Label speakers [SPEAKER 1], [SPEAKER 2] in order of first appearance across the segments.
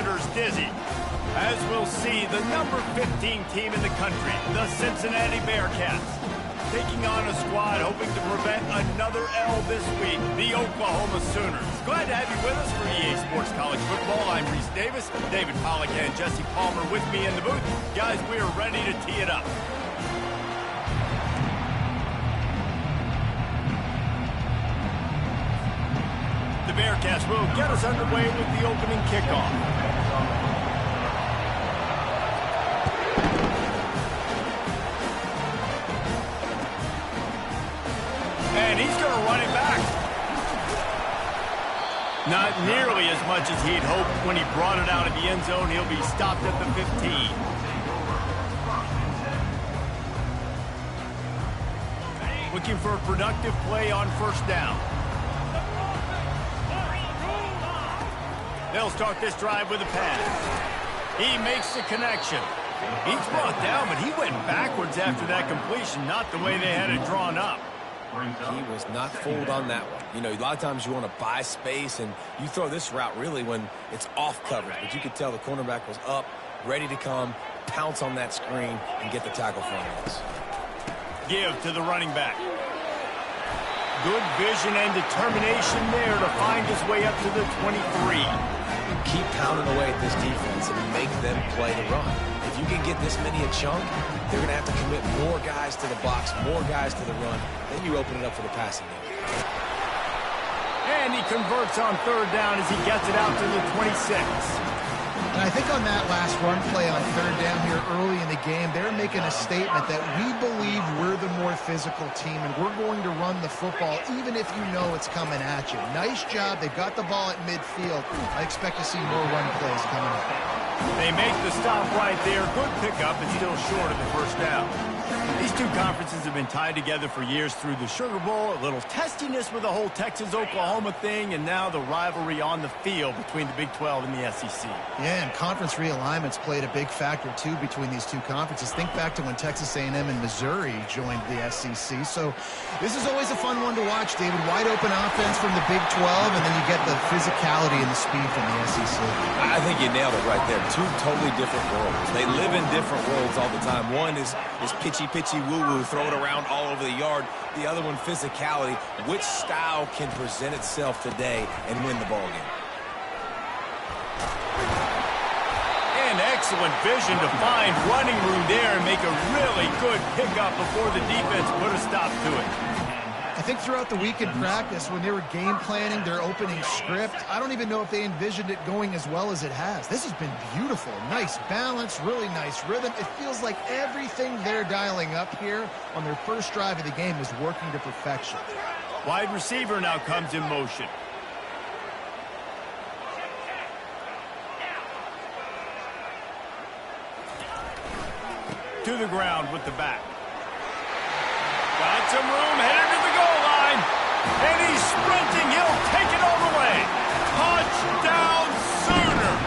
[SPEAKER 1] visitors dizzy. As we'll see, the number 15 team in the country, the Cincinnati Bearcats, taking on a squad hoping to prevent another L this week, the Oklahoma Sooners. Glad to have you with us for EA Sports College Football. I'm Reese Davis, David Pollack and Jesse Palmer with me in the booth. Guys, we are ready to tee it up. The Bearcats will get us underway with the opening kickoff. And he's going to run it back. Not nearly as much as he'd hoped when he brought it out of the end zone. He'll be stopped at the 15. Looking for a productive play on first down. They'll start this drive with a pass. He makes the connection. He's brought down, but he went backwards after that completion, not the way they had it drawn up.
[SPEAKER 2] He was not fooled on that one. You know, a lot of times you want to buy space, and you throw this route really when it's off coverage. But you could tell the cornerback was up, ready to come, pounce on that screen, and get the tackle for him.
[SPEAKER 1] Give to the running back. Good vision and determination there to find his way up to the 23.
[SPEAKER 2] Keep pounding away at this defense and make them play the run. If you can get this many a chunk, they're going to have to commit more guys to the box, more guys to the run. Then you open it up for the passing game.
[SPEAKER 1] And he converts on third down as he gets it out to the 26.
[SPEAKER 3] And I think on that last run play on third down here early in the game, they're making a statement that we believe we're the more physical team and we're going to run the football even if you know it's coming at you. Nice job. They've got the ball at midfield. I expect to see more run plays coming up.
[SPEAKER 1] They make the stop right there. Good pickup, but still short of the first down. These two conferences have been tied together for years through the Sugar Bowl, a little testiness with the whole Texas-Oklahoma thing, and now the rivalry on the field between the Big 12 and the SEC.
[SPEAKER 3] Yeah, and conference realignments played a big factor, too, between these two conferences. Think back to when Texas A&M and Missouri joined the SEC. So this is always a fun one to watch, David. Wide open offense from the Big 12, and then you get the physicality and the speed from the SEC.
[SPEAKER 2] I think you nailed it right there. Two totally different worlds. They live in different worlds all the time. One is pitchy woo-woo, throw it around all over the yard. The other one, physicality. Which style can present itself today and win the ball game?
[SPEAKER 1] And excellent vision to find running room there and make a really good pickup before the defense put a stop to it.
[SPEAKER 3] I think throughout the week in practice, when they were game planning their opening script, I don't even know if they envisioned it going as well as it has. This has been beautiful. Nice balance, really nice rhythm. It feels like everything they're dialing up here on their first drive of the game is working to perfection.
[SPEAKER 1] Wide receiver now comes in motion. To the ground with the back. Got some room, headed to the goal line. And he's sprinting. He'll take it all the way. Touchdown, Sooners.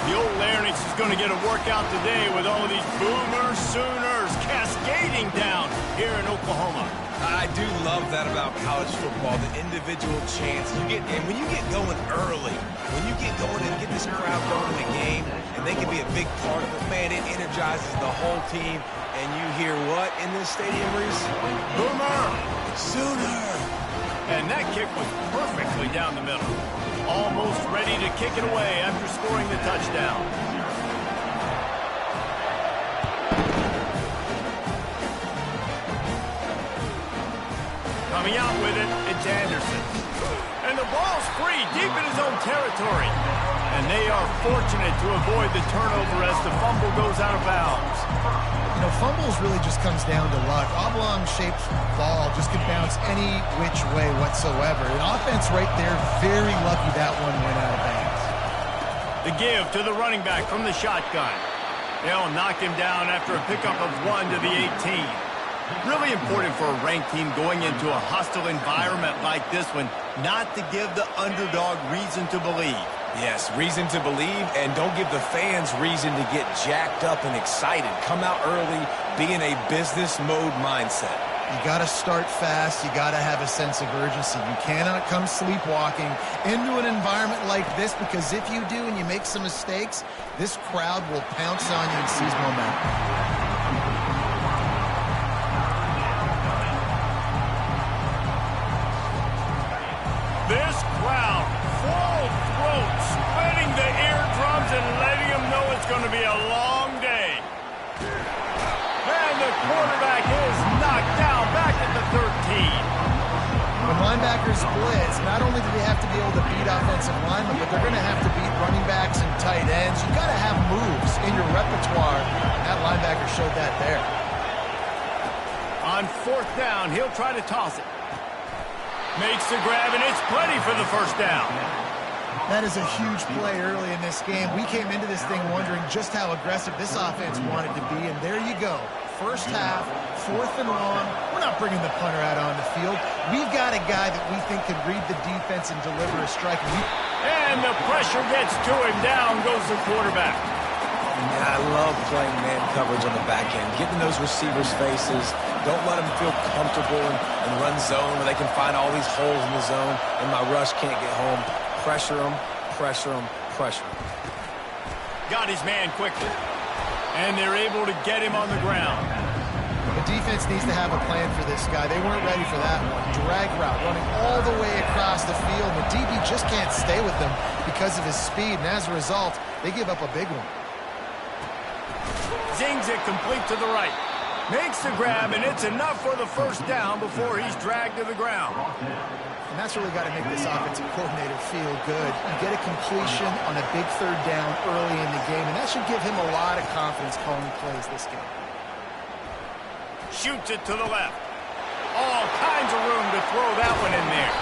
[SPEAKER 1] The old Larynx is going to get a workout today with all of these Boomer Sooners cascading down here in Oklahoma.
[SPEAKER 2] I do love that about college football, the individual chance you get. And when you get going early, when you get going and get this crowd going in the game, and they can be a big part of it, man, it energizes the whole team. And you hear what in this stadium, Reese?
[SPEAKER 1] Boomer!
[SPEAKER 2] Sooner!
[SPEAKER 1] And that kick was perfectly down the middle. Almost ready to kick it away after scoring the touchdown. Coming out with it, it's Anderson. And the ball's free deep in his own territory. And they are fortunate to avoid the turnover as the fumble goes out of bounds.
[SPEAKER 3] You know, fumbles really just comes down to luck. Oblong-shaped ball just can bounce any which way whatsoever. An offense right there, very lucky that one went out of bounds.
[SPEAKER 1] The give to the running back from the shotgun. They'll knock him down after a pickup of 1 to the 18. Really important for a ranked team going into a hostile environment like this one, not to give the underdog reason to believe.
[SPEAKER 2] Yes, reason to believe, and don't give the fans reason to get jacked up and excited. Come out early, be in a business mode mindset.
[SPEAKER 3] You got to start fast. You got to have a sense of urgency. You cannot come sleepwalking into an environment like this, because if you do and you make some mistakes, this crowd will pounce on you and seize momentum.
[SPEAKER 1] This crowd, full throat, splitting the eardrums and letting them know it's going to be a long day. And the quarterback is knocked down back at the 13.
[SPEAKER 3] When linebackers blitz, not only do they have to be able to beat offensive linemen, but they're going to have to beat running backs and tight ends. You've got to have moves in your repertoire. That linebacker showed that there.
[SPEAKER 1] On 4th down, he'll try to toss it. Makes the grab, and it's plenty for the first down.
[SPEAKER 3] That is a huge play early in this game. We came into this thing wondering just how aggressive this offense wanted to be, and there you go. First half, 4th and long. We're not bringing the punter out on the field. We've got a guy that we think can read the defense and deliver a strike.
[SPEAKER 1] And the pressure gets to him. Down goes the quarterback.
[SPEAKER 2] I love playing man coverage on the back end, getting those receivers' faces. Don't let them feel comfortable and run zone where they can find all these holes in the zone and my rush can't get home. Pressure them, pressure them, pressure them.
[SPEAKER 1] Got his man quickly. And they're able to get him on the ground.
[SPEAKER 3] The defense needs to have a plan for this guy. They weren't ready for that one. Drag route running all the way across the field. The DB just can't stay with them because of his speed, and as a result, they give up a big one.
[SPEAKER 1] Zings it complete to the right. Makes the grab, and it's enough for the first down before he's dragged to the ground.
[SPEAKER 3] And that's really got to make this offensive coordinator feel good. You get a completion on a big 3rd down early in the game, and that should give him a lot of confidence calling plays this game.
[SPEAKER 1] Shoots it to the left. All kinds of room to throw that one in there.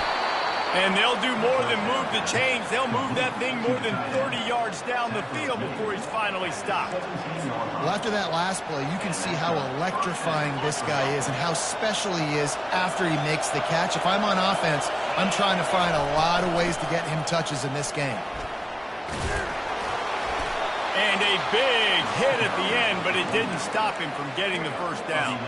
[SPEAKER 1] And they'll do more than move the chains. They'll move that thing more than 30 yards down the field before he's finally stopped.
[SPEAKER 3] Well, after that last play, you can see how electrifying this guy is and how special he is after he makes the catch. If I'm on offense, I'm trying to find a lot of ways to get him touches in this game.
[SPEAKER 1] And a big hit at the end, but it didn't stop him from getting the first down.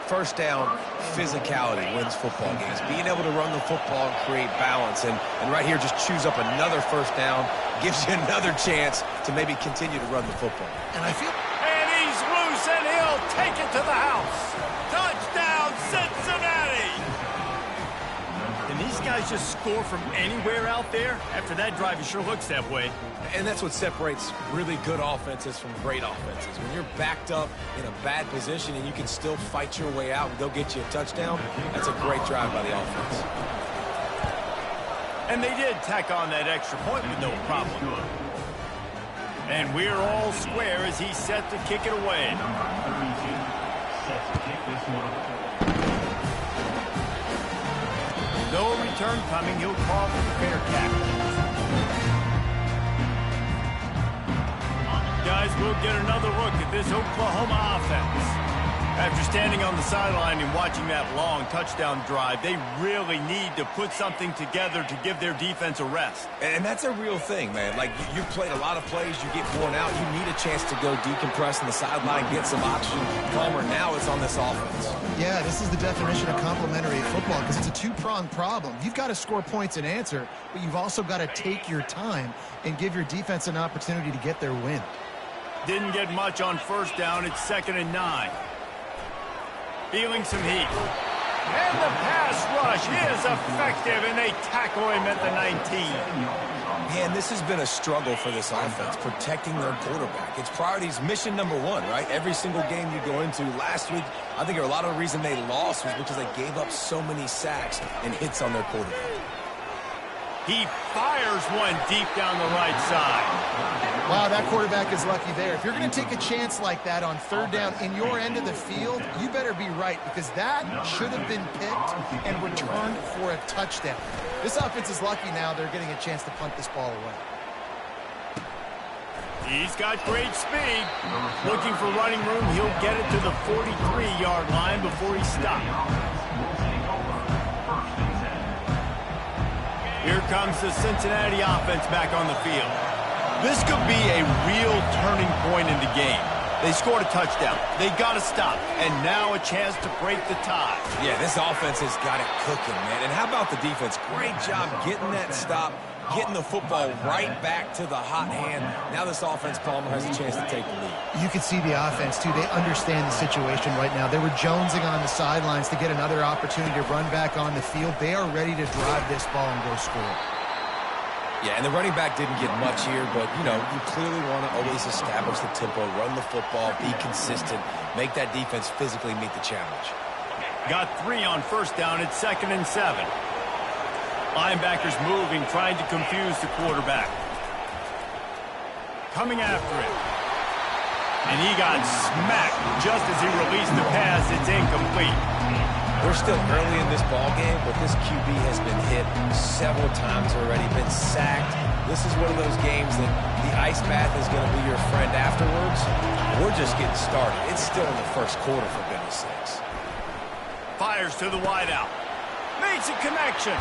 [SPEAKER 2] First down, physicality wins football games. Being able to run the football and create balance. And right here, just choose up another first down. Gives you another chance to maybe continue to run the football.
[SPEAKER 3] And I feel...
[SPEAKER 1] And he's loose, and he'll take it to the house. Touchdown, Cincinnati! Can these guys just score from anywhere out there? After that drive, it sure looks that way.
[SPEAKER 2] And that's what separates really good offenses from great offenses. When you're backed up in a bad position and you can still fight your way out and go get you a touchdown, that's a great drive by the offense.
[SPEAKER 1] And they did tack on that extra point with no problem. And we're all square as he's set to kick it away. No return coming. He'll call for the fair catch. Guys, we'll get another look at this Oklahoma offense. After standing on the sideline and watching that long touchdown drive, they really need to put something together to give their defense a rest.
[SPEAKER 2] And that's a real thing, man. Like, you played a lot of plays, you get worn out, you need a chance to go decompress on the sideline, get some oxygen, calmer. Now it's on this offense.
[SPEAKER 3] Yeah, this is the definition of complementary football because it's a two-pronged problem. You've got to score points and answer, but you've also got to take your time and give your defense an opportunity to get their win.
[SPEAKER 1] Didn't get much on first down. It's 2nd and 9. Feeling some heat. And the pass rush is effective, and they tackle him at the 19.
[SPEAKER 2] Man, this has been a struggle for this offense, protecting their quarterback. It's priorities, mission number one, right? Every single game you go into. Last week, I think a lot of the reason they lost was because they gave up so many sacks and hits on their quarterback.
[SPEAKER 1] He fires one deep down the right side.
[SPEAKER 3] Wow, that quarterback is lucky there. If you're going to take a chance like that on 3rd down in your end of the field, you better be right because that should have been picked and returned for a touchdown. This offense is lucky now they're getting a chance to punt this ball away.
[SPEAKER 1] He's got great speed. Looking for running room, he'll get it to the 43-yard line before he stops. Here comes the Cincinnati offense back on the field. This could be a real turning point in the game. They scored a touchdown. They got to stop. And now a chance to break the tie.
[SPEAKER 2] Yeah, this offense has got it cooking, man. And how about the defense? Great job getting that stop, getting the football right back to the hot hand. Now this offense, Palmer, has a chance to take the lead.
[SPEAKER 3] You can see the offense, too. They understand the situation right now. They were jonesing on the sidelines to get another opportunity to run back on the field. They are ready to drive this ball and go score.
[SPEAKER 2] Yeah, and the running back didn't get much here, but, you know, you clearly want to always establish the tempo, run the football, be consistent, make that defense physically meet the challenge.
[SPEAKER 1] Got 3 on first down. It's 2nd and 7. Linebackers moving, trying to confuse the quarterback. Coming after him. And he got smacked just as he released the pass. It's incomplete.
[SPEAKER 2] We're still early in this ball game, but this QB has been hit several times already, been sacked. This is one of those games that the ice bath is going to be your friend afterwards. We're just getting started. It's still in the first quarter, for goodness sakes.
[SPEAKER 1] Fires to the wideout. Makes a connection.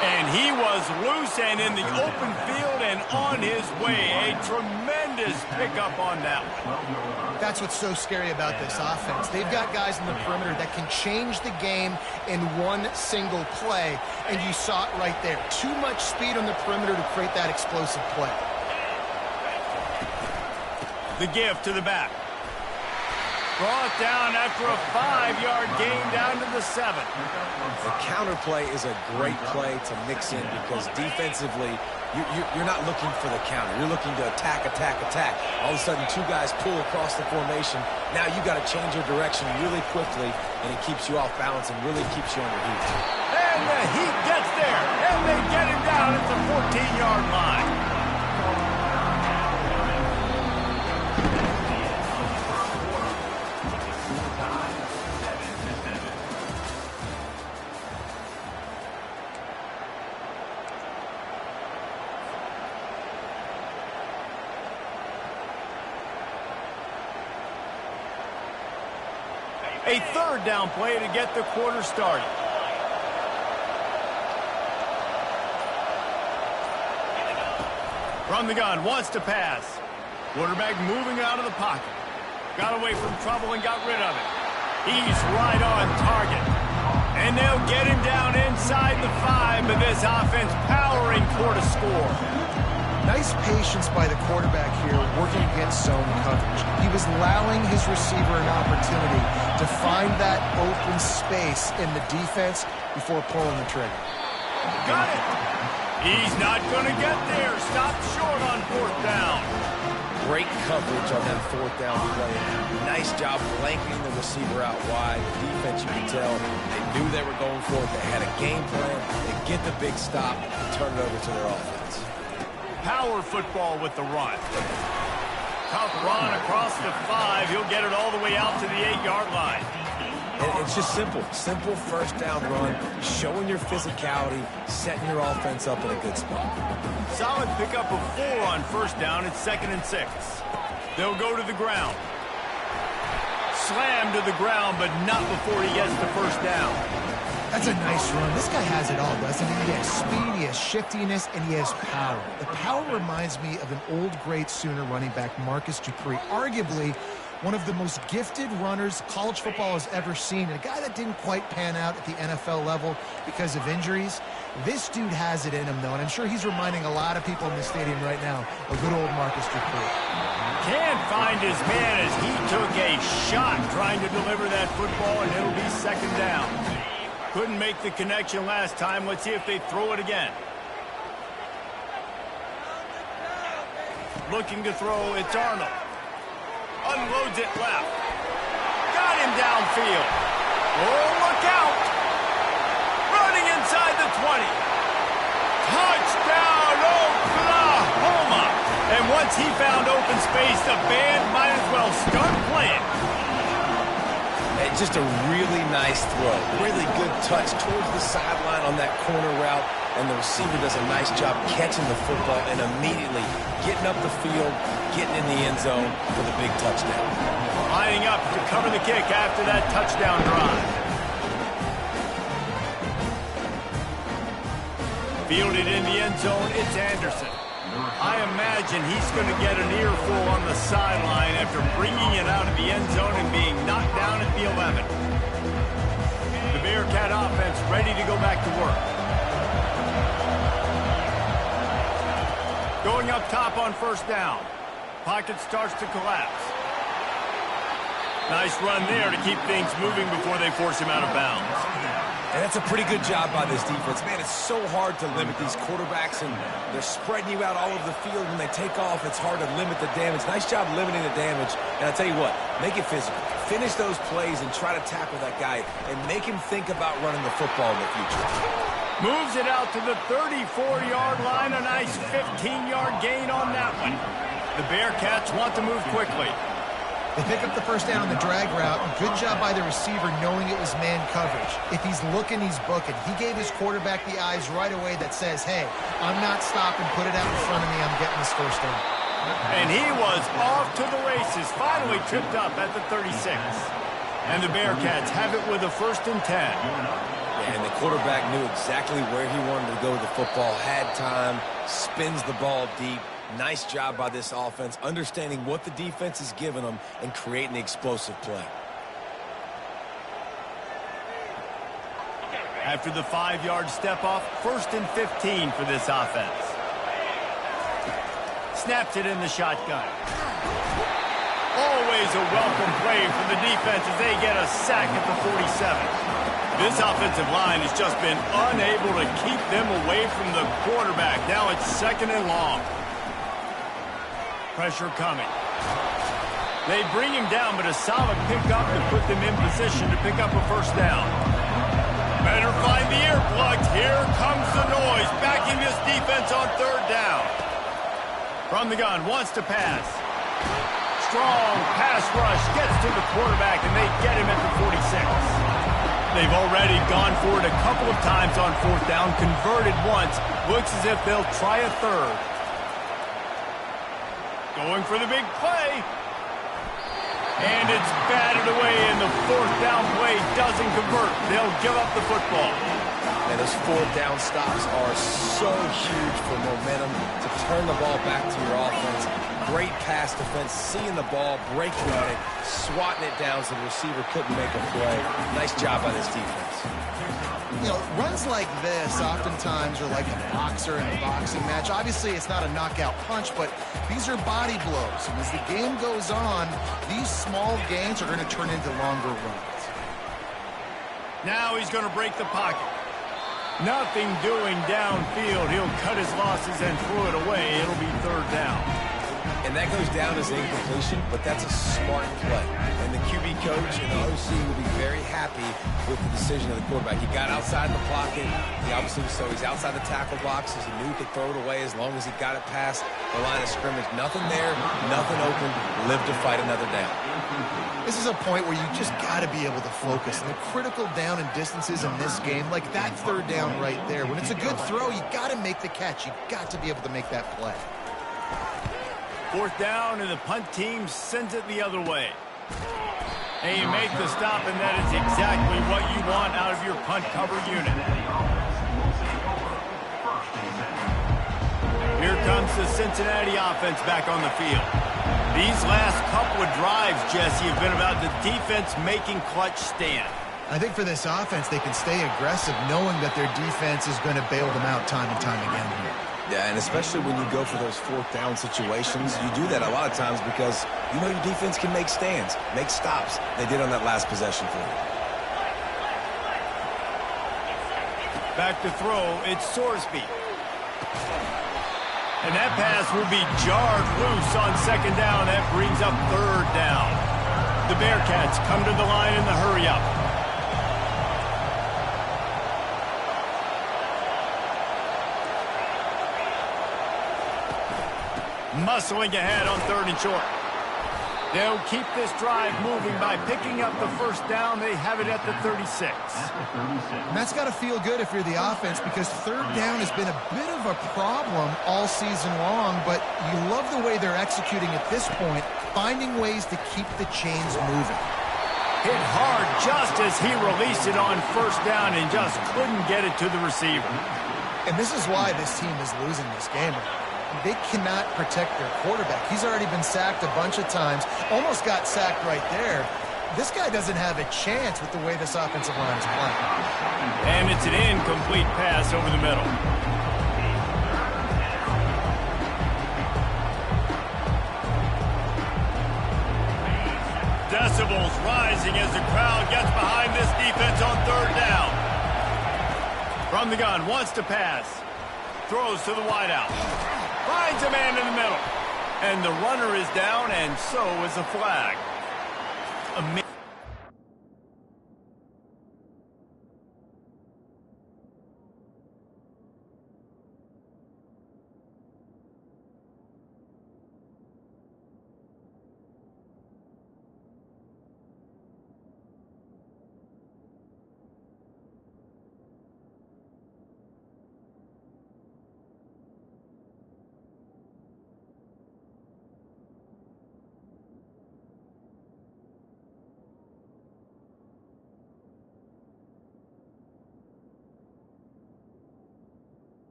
[SPEAKER 1] And he was loose and in the open field and on his way. A tremendous pickup on that one.
[SPEAKER 3] That's what's so scary about this offense. They've got guys in the perimeter that can change the game in one single play, and you saw it right there. Too much speed on the perimeter to create that explosive play.
[SPEAKER 1] The give to the back. Brought down after a 5-yard gain down to the 7.
[SPEAKER 2] The counter play is a great play to mix in because defensively, you're not looking for the counter. You're looking to attack, attack, attack. All of a sudden, 2 guys pull across the formation. Now you got to change your direction really quickly, and it keeps you off balance and really keeps you under heat.
[SPEAKER 1] And the heat gets there, and they get him down at the 14-yard line. A 3rd down play to get the quarter started. From the gun, wants to pass. Quarterback moving out of the pocket. Got away from trouble and got rid of it. He's right on target. And they'll get him down inside the 5, but this offense powering toward a score.
[SPEAKER 3] Nice patience by the quarterback here working against zone coverage. He was allowing his receiver an opportunity to find that open space in the defense before pulling the trigger.
[SPEAKER 1] Got it. He's not going to get there. Stopped short on 4th down.
[SPEAKER 2] Great coverage on that 4th down play. Nice job blanketing the receiver out wide. The defense, you can tell, they knew they were going for it. They had a game plan. They get the big stop and turn it over to their offense.
[SPEAKER 1] Power football with the run. Tough run across the 5. He'll get it all the way out to the 8-yard line.
[SPEAKER 2] And it's just simple. Simple first down run, showing your physicality, setting your offense up in a good spot.
[SPEAKER 1] Solid pickup of 4 on first down. It's 2nd and 6. They'll go to the ground. Slam to the ground, but not before he gets the first down.
[SPEAKER 3] That's a nice run. This guy has it all, doesn't he? He has speed, he has shiftiness, and he has power. The power reminds me of an old great Sooner running back, Marcus Dupree, arguably one of the most gifted runners college football has ever seen. And a guy that didn't quite pan out at the NFL level because of injuries. This dude has it in him, though, and I'm sure he's reminding a lot of people in the stadium right now of good old Marcus Dupree.
[SPEAKER 1] Can't find his man as he took a shot trying to deliver that football, and it'll be 2nd down. Couldn't make the connection last time. Let's see if they throw it again. Looking to throw, it's Arnold. Unloads it left. Got him downfield. Oh, look out. Running inside the 20. Touchdown, Oklahoma. And once he found open space, the band might as well start playing.
[SPEAKER 2] And just a really nice throw. Really good touch towards the sideline on that corner route. And the receiver does a nice job catching the football and immediately getting up the field, getting in the end zone for the big touchdown.
[SPEAKER 1] Lining up to cover the kick after that touchdown drive. Fielded in the end zone, it's Anderson. I imagine imagine he's going to get an earful on the sideline after bringing it out of the end zone and being knocked down at the 11. The Bearcat offense ready to go back to work. Going up top on first down. Pocket starts to collapse. Nice run there to keep things moving before they force him out of bounds.
[SPEAKER 2] And that's a pretty good job by this defense. Man, it's so hard to limit these quarterbacks, and they're spreading you out all over the field. When they take off, it's hard to limit the damage. Nice job limiting the damage. And I'll tell you what, make it physical. Finish those plays and try to tackle that guy and make him think about running the football in the future.
[SPEAKER 1] Moves it out to the 34-yard line. A nice 15-yard gain on that one. The Bearcats want to move quickly.
[SPEAKER 3] They pick up the first down on the drag route. Good job by the receiver knowing it was man coverage. If he's looking, he's booking. He gave his quarterback the eyes right away that says, hey, I'm not stopping. Put it out in front of me. I'm getting this first down.
[SPEAKER 1] And he was off to the races. Finally tripped up at the 36. And the Bearcats have it with a 1st and 10.
[SPEAKER 2] Yeah, and the quarterback knew exactly where he wanted to go with the football. Had time. Spins the ball deep. Nice job by this offense, understanding what the defense is giving them and creating the explosive play.
[SPEAKER 1] After the 5-yard step off, 1st and 15 for this offense. Snaps it in the shotgun. Always a welcome play for the defense as they get a sack at the 47. This offensive line has just been unable to keep them away from the quarterback. Now it's 2nd and long. Pressure coming. They bring him down, but a solid pickup to put them in position to pick up a 1st down. Better find the earplugs. Here comes the noise, backing this defense on 3rd down. From the gun, wants to pass. Strong pass rush, gets to the quarterback, and they get him at the 46. They've already gone for it a couple of times on 4th down, converted once. Looks as if they'll try a 3rd. Going for the big play. And it's batted away, and the 4th down play doesn't convert. They'll give up the football.
[SPEAKER 2] And those 4th down stops are so huge for momentum to turn the ball back to your offense. Great pass defense, seeing the ball, breaking on it, swatting it down so the receiver couldn't make a play. Nice job by this defense.
[SPEAKER 3] You know, runs like this oftentimes are like a boxer in a boxing match. Obviously, it's not a knockout punch, but these are body blows. And as the game goes on, these small gains are going to turn into longer runs.
[SPEAKER 1] Now he's going to break the pocket. Nothing doing downfield. He'll cut his losses and throw it away. It'll be 3rd down.
[SPEAKER 2] And that goes down as incompletion, but that's a smart play. And the QB coach and the OC will be very happy with the decision of the quarterback. He got outside the pocket. He obviously, so he's outside the tackle boxes. He knew he could throw it away as long as he got it past the line of scrimmage. Nothing there, nothing open. Live to fight another down.
[SPEAKER 3] This is a point where you just got to be able to focus. And the critical down and distances in this game, like that 3rd down right there, when it's a good throw, you got to make the catch. You got to be able to make that play.
[SPEAKER 1] 4th down, and the punt team sends it the other way. And you make the stop, and that is exactly what you want out of your punt cover unit. Here comes the Cincinnati offense back on the field. These last couple of drives, Jesse, have been about the defense making clutch stand.
[SPEAKER 3] I think for this offense, they can stay aggressive knowing that their defense is going to bail them out time and time again here.
[SPEAKER 2] Yeah, and especially when you go for those 4th down situations, you do that a lot of times because you know your defense can make stands, make stops. They did on that last possession for you.
[SPEAKER 1] Back to throw, it's Sorsby. And that pass will be jarred loose on 2nd down. That brings up 3rd down. The Bearcats come to the line in the hurry-up. Muscling ahead on 3rd and short. They'll keep this drive moving by picking up the 1st down. They have it at the 36.
[SPEAKER 3] And that's got to feel good if you're the offense because 3rd down has been a bit of a problem all season long, but you love the way they're executing at this point, finding ways to keep the chains moving.
[SPEAKER 1] Hit hard just as he released it on 1st down and just couldn't get it to the receiver.
[SPEAKER 3] And this is why this team is losing this game. they cannot protect their quarterback. He's already been sacked a bunch of times, almost got sacked right there. This guy doesn't have a chance with the way this offensive line is playing.
[SPEAKER 1] And it's an incomplete pass over the middle. Decibels rising as the crowd gets behind this defense on third down. From the gun, wants to pass. Throws to the wideout. Finds a man in the middle. And the runner is down, and so is the flag.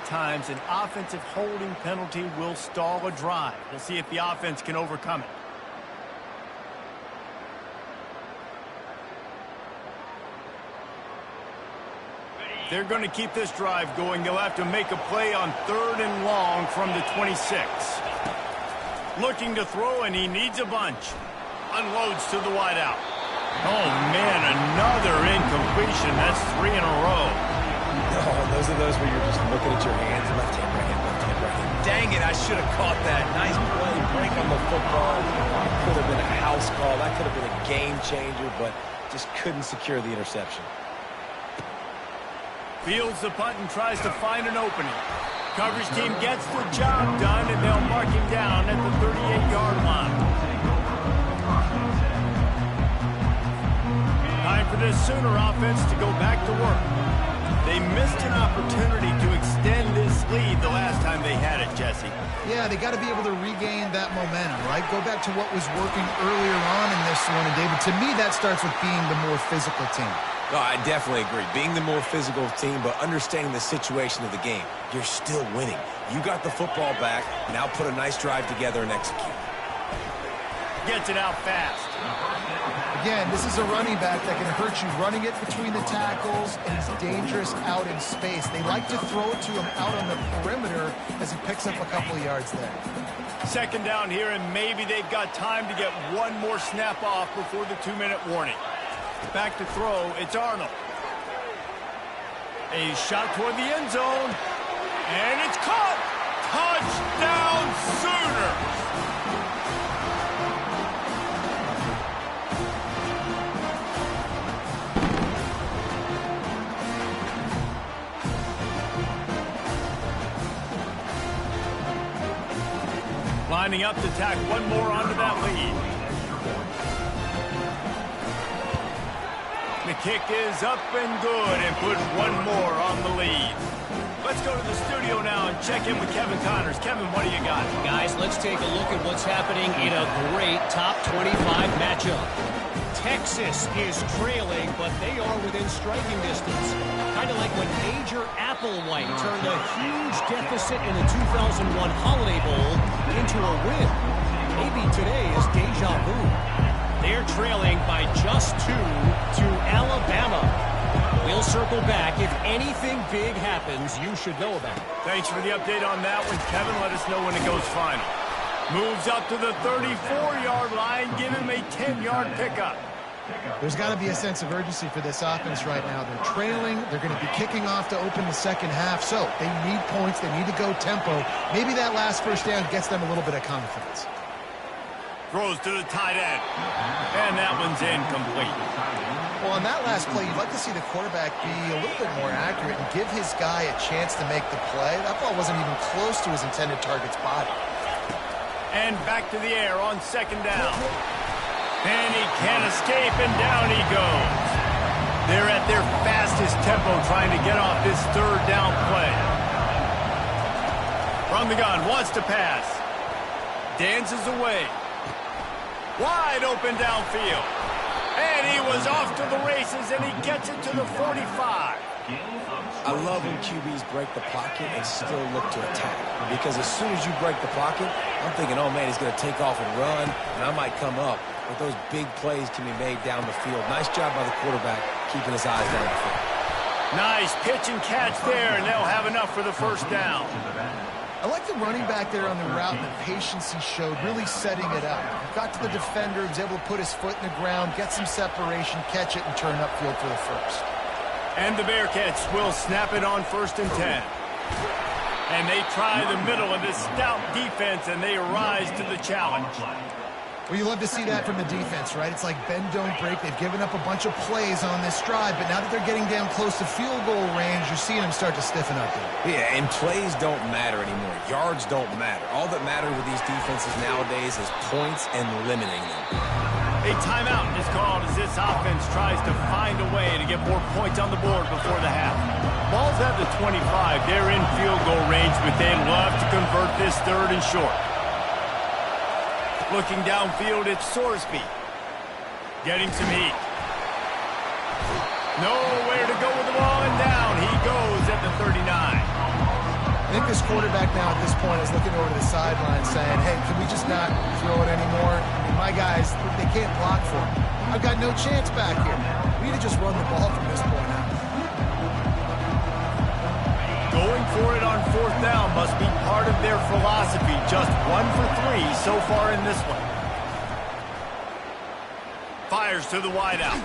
[SPEAKER 1] Times an offensive holding penalty will stall a drive. We'll see if the offense can overcome it. They're going to keep this drive going. They'll have to make a play on 3rd and long from the 26. Looking to throw, and he needs a bunch. Unloads to the wideout. Oh, man, another incompletion. That's 3 in a row.
[SPEAKER 2] Oh, those are those where you're just looking at your hands. Left hand, right hand, left hand, right hand. Dang it, I should have caught that. Nice play, break on the football. Could have been a house call. That could have been a game changer, but just couldn't secure the interception.
[SPEAKER 1] Fields the punt and tries to find an opening. Coverage team gets the job done, and they'll mark him down at the 38-yard line. Time for this Sooner offense to go back to work. They missed an opportunity to extend this lead the last time they had it, Jesse.
[SPEAKER 3] Yeah, they got to be able to regain that momentum, right? Go back to what was working earlier on in this one. And, David, to me, that starts with being the more physical team.
[SPEAKER 2] No, I definitely agree. Being the more physical team, but understanding the situation of the game. You're still winning. You got the football back. Now put a nice drive together and execute.
[SPEAKER 1] Gets it out fast.
[SPEAKER 3] Again, this is a running back that can hurt you running it between the tackles, and he's dangerous out in space. They like to throw it to him out on the perimeter as he picks up a couple of yards there.
[SPEAKER 1] 2nd down here, and maybe they've got time to get one more snap off before the 2-minute warning. Back to throw, it's Arnold. A shot toward the end zone, and it's caught! Touchdown Sooners! Lining up to tack one more onto that lead. The kick is up and good and puts one more on the lead. Let's go to the studio now and check in with Kevin Connors. Kevin, what do you got?
[SPEAKER 4] Guys, let's take a look at what's happening in a great top 25 matchup. Texas is trailing, but they are within striking distance. Kind of like when Major Applewhite turned a huge deficit in the 2001 Holiday Bowl into a win. Maybe today is deja vu. They're trailing by just 2 to Alabama. We'll circle back. If anything big happens, you should know about it.
[SPEAKER 1] Thanks for the update on that one, Kevin. Let us know when it goes final. Moves up to the 34-yard line. Give him a 10-yard pickup.
[SPEAKER 3] There's got to be a sense of urgency for this offense right now. They're trailing. They're going to be kicking off to open the second half. So they need points. They need to go tempo. Maybe that last first down gets them a little bit of confidence.
[SPEAKER 1] Throws to the tight end. And that one's incomplete.
[SPEAKER 3] Well, on that last play, you'd like to see the quarterback be a little bit more accurate and give his guy a chance to make the play. That ball wasn't even close to his intended target's body.
[SPEAKER 1] And back to the air on second down. And he can't escape, and down he goes. They're at their fastest tempo trying to get off this third down play. From the gun, wants to pass. Dances away. Wide open downfield. And he was off to the races, and he gets it to the 45.
[SPEAKER 2] I love when QBs break the pocket and still look to attack. Because as soon as you break the pocket, I'm thinking, oh, man, he's going to take off and run, and I might come up. But those big plays can be made down the field. Nice job by the quarterback keeping his eyes down the field.
[SPEAKER 1] Nice pitch and catch there, and they'll have enough for the first down.
[SPEAKER 3] I like the running back there on the route and the patience he showed, really setting it up. Got to the defender, was able to put his foot in the ground, get some separation, catch it, and turn upfield for the first.
[SPEAKER 1] And the Bearcats will snap it on 1st and 10. And they try the middle of this stout defense, and they rise to the challenge.
[SPEAKER 3] Well, you love to see that from the defense, right? It's like bend, don't break. They've given up a bunch of plays on this drive, but now that they're getting down close to field goal range, you're seeing them start to stiffen up there.
[SPEAKER 2] Yeah, and plays don't matter anymore. Yards don't matter. All that matters with these defenses nowadays is points and limiting them.
[SPEAKER 1] A timeout is called as this offense tries to find a way to get more points on the board before the half. Ball's at the 25. They're in field goal range, but they'd love to convert this third and short. Looking downfield, it's Sorsby. Getting some heat. Nowhere to go with the ball, and down he goes at the 39.
[SPEAKER 3] I think this quarterback now at this point is looking over to the sideline saying, hey, can we just not throw it anymore? I mean, my guys, they can't block for me. I've got no chance back here. We need to just run the ball from this point out.
[SPEAKER 1] Going for it on 4th down must be part of their philosophy. Just 1 for 3 so far in this one. Fires to the wideout.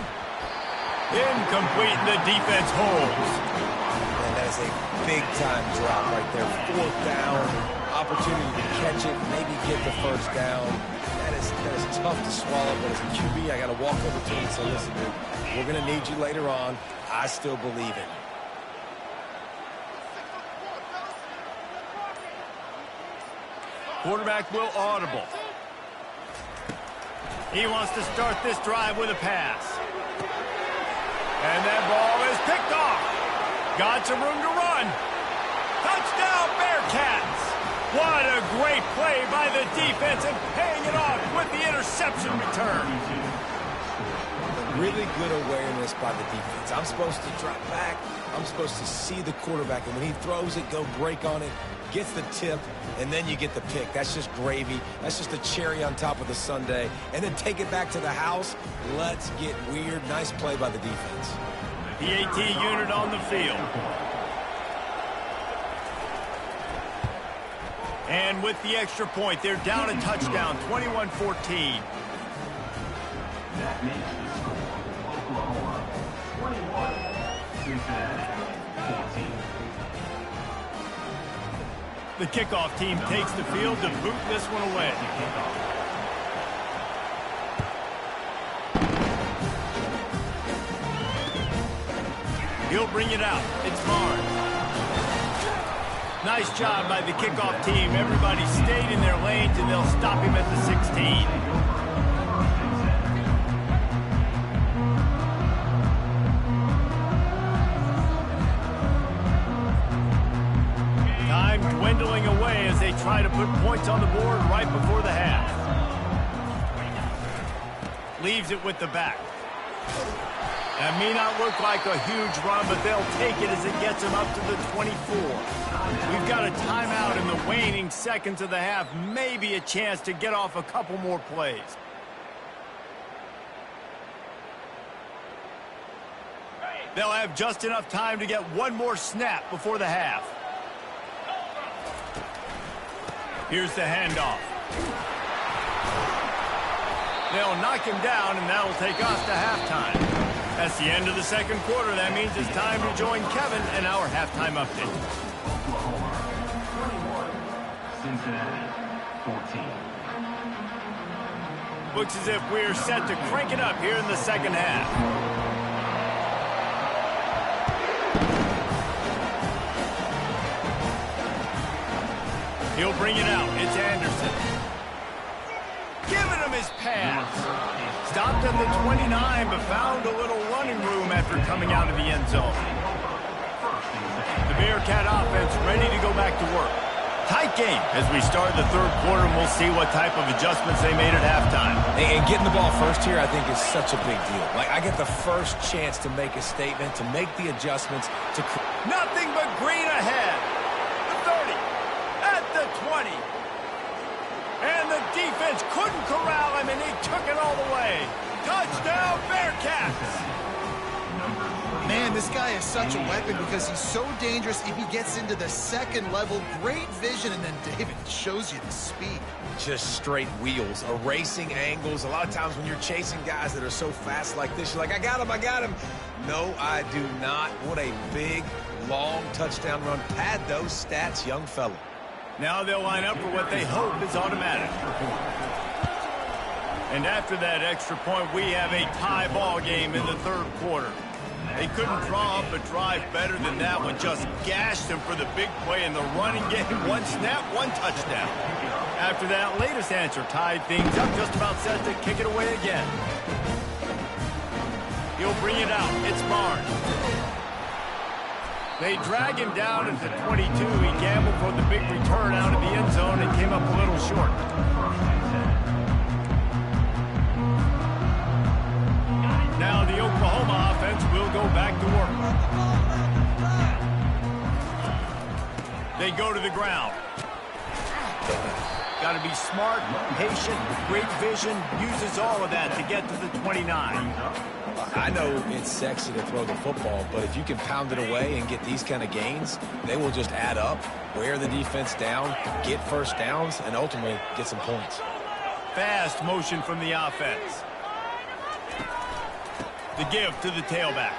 [SPEAKER 1] Incomplete, and the defense holds.
[SPEAKER 2] And that is a big-time drop right there. 4th down, opportunity to catch it, maybe get the first down. That is tough to swallow, but as a QB, I got to walk over to him and say, listen, dude, we're going to need you later on. I still believe in you.
[SPEAKER 1] Quarterback will audible. He wants to start this drive with a pass. And that ball is picked off. Got some room to run. Touchdown, Bearcats. What a great play by the defense, and paying it off with the interception return.
[SPEAKER 2] Really good awareness by the defense. I'm supposed to drop back. I'm supposed to see the quarterback, and when he throws it, go break on it, gets the tip, and then you get the pick. That's just gravy. That's just a cherry on top of the sundae. And then take it back to the house. Let's get weird. Nice play by the defense.
[SPEAKER 1] The AT unit on the field. And with the extra point, they're down a touchdown, 21-14.
[SPEAKER 5] That makes Oklahoma 21, Cincinnati 14.
[SPEAKER 1] The kickoff team takes the field to boot this one away. He'll bring it out. It's Barnes. Nice job by the kickoff team. Everybody stayed in their lanes, and they'll stop him at the 16. Time dwindling away as they try to put points on the board right before the half. Leaves it with the back. That may not look like a huge run, but they'll take it as it gets them up to the 24. We've got a timeout in the waning seconds of the half. Maybe a chance to get off a couple more plays. They'll have just enough time to get one more snap before the half. Here's the handoff. They'll knock him down, and that'll take us to halftime. That's the end of the second quarter. That means it's time to join Kevin and our halftime update.
[SPEAKER 5] Oklahoma 21, Cincinnati 14.
[SPEAKER 1] Looks as if we're set to crank it up here in the second half. He'll bring it out. It's Anderson. Giving him his pass. Stopped at the 29, but found a little running room after coming out of the end zone. The Bearcat offense ready to go back to work. Tight game as we start the third quarter, and we'll see what type of adjustments they made at halftime.
[SPEAKER 2] And getting the ball first here, I think, is such a big deal. Like, I get the first chance to make a statement, to make the adjustments.
[SPEAKER 1] Nothing but green ahead. The 30, at the 20. And the defense couldn't corral him, and he took it all the way. Touchdown, Bearcats!
[SPEAKER 3] Man, this guy is such a weapon because he's so dangerous if he gets into the second level. Great vision, and then David shows you the speed.
[SPEAKER 2] Just straight wheels, erasing angles. A lot of times when you're chasing guys that are so fast like this, you're like, I got him, I got him. No, I do not. What a big, long touchdown run. Pad those stats, young fella.
[SPEAKER 1] Now they'll line up for what they hope is automatic. And after that extra point, we have a tie ball game in the third quarter. They couldn't draw up a drive better than that one. Just gashed them for the big play in the running game. One snap, one touchdown. After that latest answer tied things up, just about set to kick it away again. He'll bring it out. It's Barnes. They drag him down at the 22. He gambled for the big return out of the end zone and came up a little short. Now the Oklahoma offense will go back to work. They go to the ground. Got to be smart, patient, great vision, uses all of that to get to the 29.
[SPEAKER 2] I know it's sexy to throw the football, but if you can pound it away and get these kind of gains, they will just add up, wear the defense down, get first downs, and ultimately get some points.
[SPEAKER 1] Fast motion from the offense. The give to the tailback.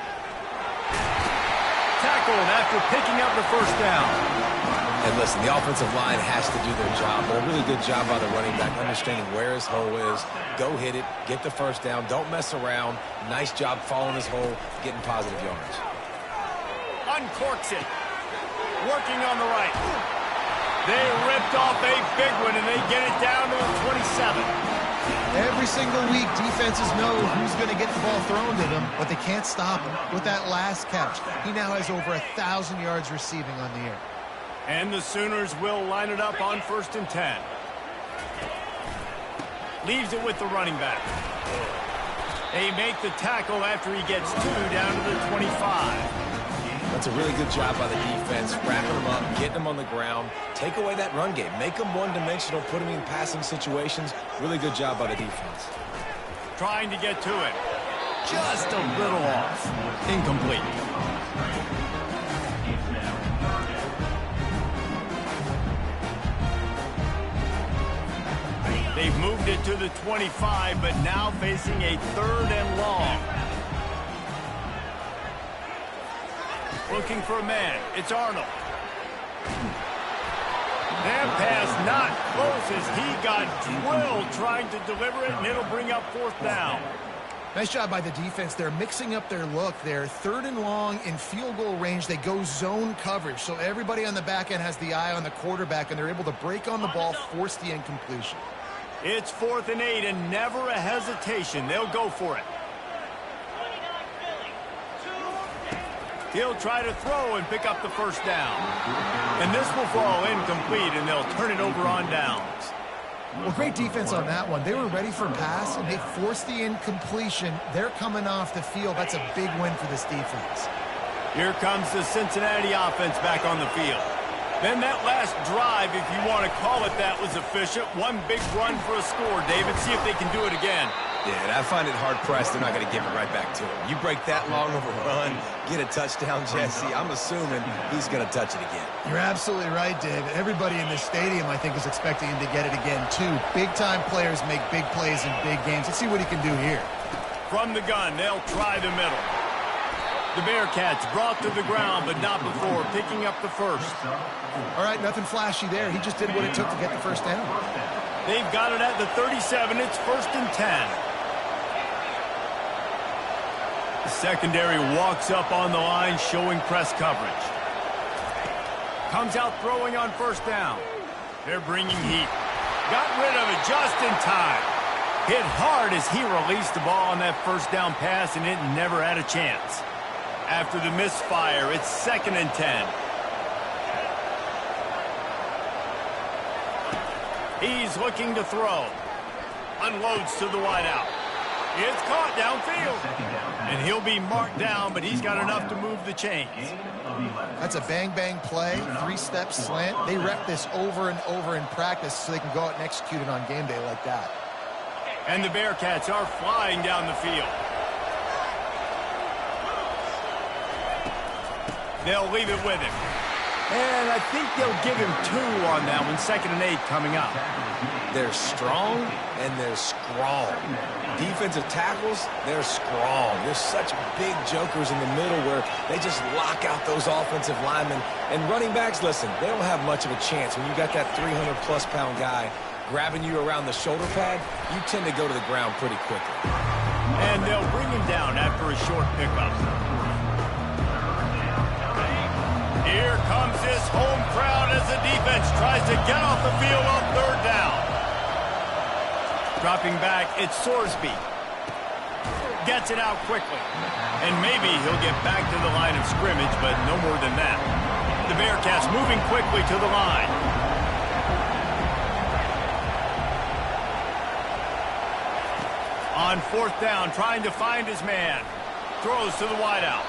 [SPEAKER 1] Tackled after picking up the first down.
[SPEAKER 2] And listen, the offensive line has to do their job, but a really good job by the running back, understanding where his hole is. Go hit it, get the first down, don't mess around. Nice job following his hole, getting positive yards.
[SPEAKER 1] Uncorks it. Working on the right. They ripped off a big one, and they get it down to the 27.
[SPEAKER 3] Every single week, defenses know who's going to get the ball thrown to them, but they can't stop him. With that last catch, he now has over 1,000 yards receiving on the air.
[SPEAKER 1] And the Sooners will line it up on 1st and 10. Leaves it with the running back. They make the tackle after he gets 2 down to the 25.
[SPEAKER 2] That's a really good job by the defense, wrapping them up, getting them on the ground. Take away that run game. Make them one-dimensional, put them in passing situations. Really good job by the defense.
[SPEAKER 1] Trying to get to it. Just a little off. Incomplete. They've moved it to the 25, but now facing a 3rd and long. Looking for a man. It's Arnold. That pass not close as he got drilled trying to deliver it, and it'll bring up 4th down.
[SPEAKER 3] Nice job by the defense. They're mixing up their look. They're 3rd and long in field goal range. They go zone coverage, so everybody on the back end has the eye on the quarterback, and they're able to break on the ball, force the incompletion.
[SPEAKER 1] It's 4th and 8, and never a hesitation. They'll go for it. He'll try to throw and pick up the first down. And this will fall incomplete, and they'll turn it over on downs.
[SPEAKER 3] Well, great defense on that one. They were ready for pass, and they forced the incompletion. They're coming off the field. That's a big win for this defense.
[SPEAKER 1] Here comes the Cincinnati offense back on the field. Then that last drive, if you want to call it that, was efficient. One big run for a score, David. See if they can do it again.
[SPEAKER 2] Yeah, and I find it hard-pressed they're not going to give it right back to him. You break that long of a run, get a touchdown, Jesse, I'm assuming he's going to touch it again.
[SPEAKER 3] You're absolutely right, David. Everybody in this stadium, I think, is expecting him to get it again, too. Big-time players make big plays in big games. Let's see what he can do here.
[SPEAKER 1] From the gun, they'll try the middle. The Bearcats brought to the ground, but not before picking up the first.
[SPEAKER 3] All right, nothing flashy there. He just did what it took to get the first down.
[SPEAKER 1] They've got it at the 37. It's 1st and 10. The secondary walks up on the line, showing press coverage. Comes out throwing on 1st down. They're bringing heat. Got rid of it just in time. Hit hard as he released the ball on that 1st down pass, and it never had a chance. After the misfire, it's 2nd and 10. He's looking to throw. Unloads to the wideout. It's caught downfield. And he'll be marked down, but he's got enough to move the chains.
[SPEAKER 3] That's a bang-bang play, 3-step slant. They rep this over and over in practice so they can go out and execute it on game day like that.
[SPEAKER 1] And the Bearcats are flying down the field. They'll leave it with him. And I think they'll give him 2 on that one. 2nd and 8 coming up.
[SPEAKER 2] They're strong and they're scrawl. Defensive tackles, they're scrawl. There's such big jokers in the middle where they just lock out those offensive linemen. And running backs, listen, they don't have much of a chance. When you got that 300-plus pound guy grabbing you around the shoulder pad, you tend to go to the ground pretty quickly.
[SPEAKER 1] And they'll bring him down after a short pickup. Here comes this home crowd as the defense tries to get off the field on 3rd down. Dropping back, it's Sorsby. Gets it out quickly. And maybe he'll get back to the line of scrimmage, but no more than that. The Bearcats moving quickly to the line. On 4th down, trying to find his man. Throws to the wideout.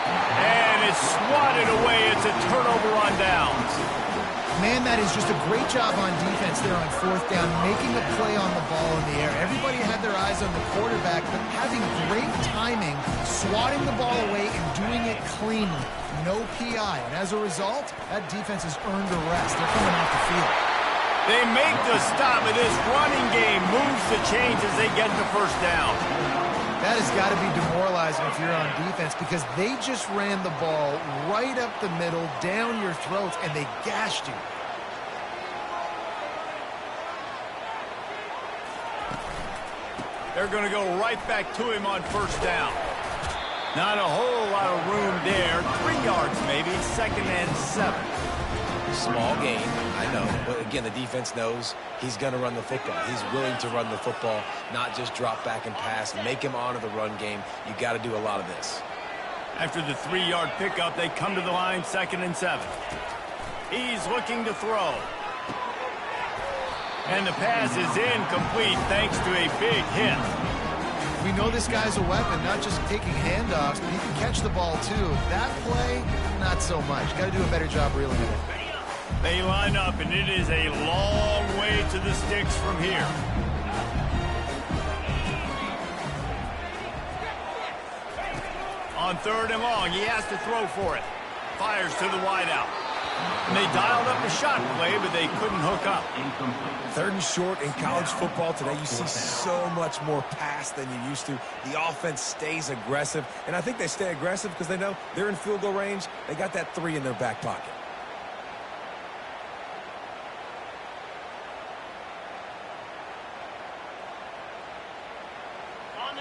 [SPEAKER 1] And it's swatted away. It's a turnover on downs.
[SPEAKER 3] Man, that is just a great job on defense there on 4th down, making a play on the ball in the air. Everybody had their eyes on the quarterback, but having great timing, swatting the ball away and doing it cleanly. No PI. And as a result, that defense has earned a rest. They're coming off the field.
[SPEAKER 1] They make the stop, and this running game moves the chains as they get the 1st down.
[SPEAKER 3] That has got to be demoralizing if you're on defense because they just ran the ball right up the middle, down your throats, and they gashed you.
[SPEAKER 1] They're going to go right back to him on 1st down. Not a whole lot of room there. 3 yards maybe, 2nd and 7.
[SPEAKER 2] Small gain, I know. But again, the defense knows he's going to run the football. He's willing to run the football, not just drop back and pass, make him honor the run game. You got to do a lot of this.
[SPEAKER 1] After the 3-yard pickup, they come to the line, 2nd and 7. He's looking to throw. And the pass is incomplete thanks to a big hit.
[SPEAKER 3] We know this guy's a weapon, not just taking handoffs, but he can catch the ball too. That play, not so much. Got to do a better job reeling it in.
[SPEAKER 1] They line up, and it is a long way to the sticks from here. On 3rd and long, he has to throw for it. Fires to the wideout. And they dialed up a shot play, but they couldn't hook up.
[SPEAKER 2] 3rd and short in college football today, you see so much more pass than you used to. The offense stays aggressive, and I think they stay aggressive because they know they're in field goal range. They got that 3 in their back pocket.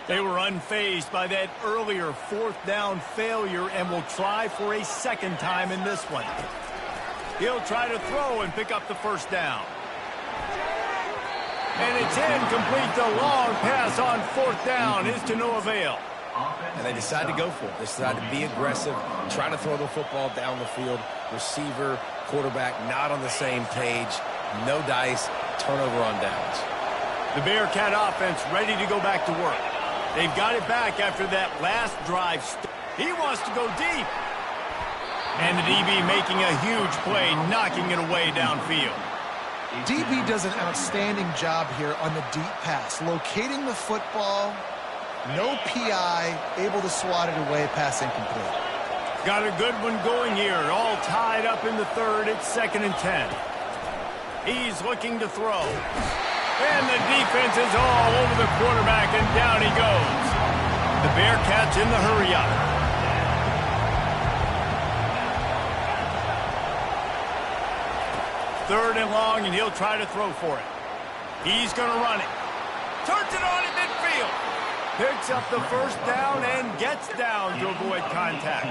[SPEAKER 1] They were unfazed by that earlier 4th down failure and will try for a 2nd time in this one. He'll try to throw and pick up the 1st down. And it's incomplete. The long pass on 4th down is to no avail.
[SPEAKER 2] And they decide to go for it. They decide to be aggressive, try to throw the football down the field. Receiver, quarterback, not on the same page. No dice, turnover on downs.
[SPEAKER 1] The Bearcat offense ready to go back to work. They've got it back after that last drive. He wants to go deep. And the DB making a huge play, knocking it away downfield.
[SPEAKER 3] DB does an outstanding job here on the deep pass, locating the football, no PI, able to swat it away, pass incomplete.
[SPEAKER 1] Got a good one going here, all tied up in the third. It's 2nd and 10. He's looking to throw. And the defense is all over the quarterback, and down he goes. The Bearcats in the hurry-up. Third and long, and he'll try to throw for it. He's going to run it. Turns it on at midfield. Picks up the first down and gets down to avoid contact.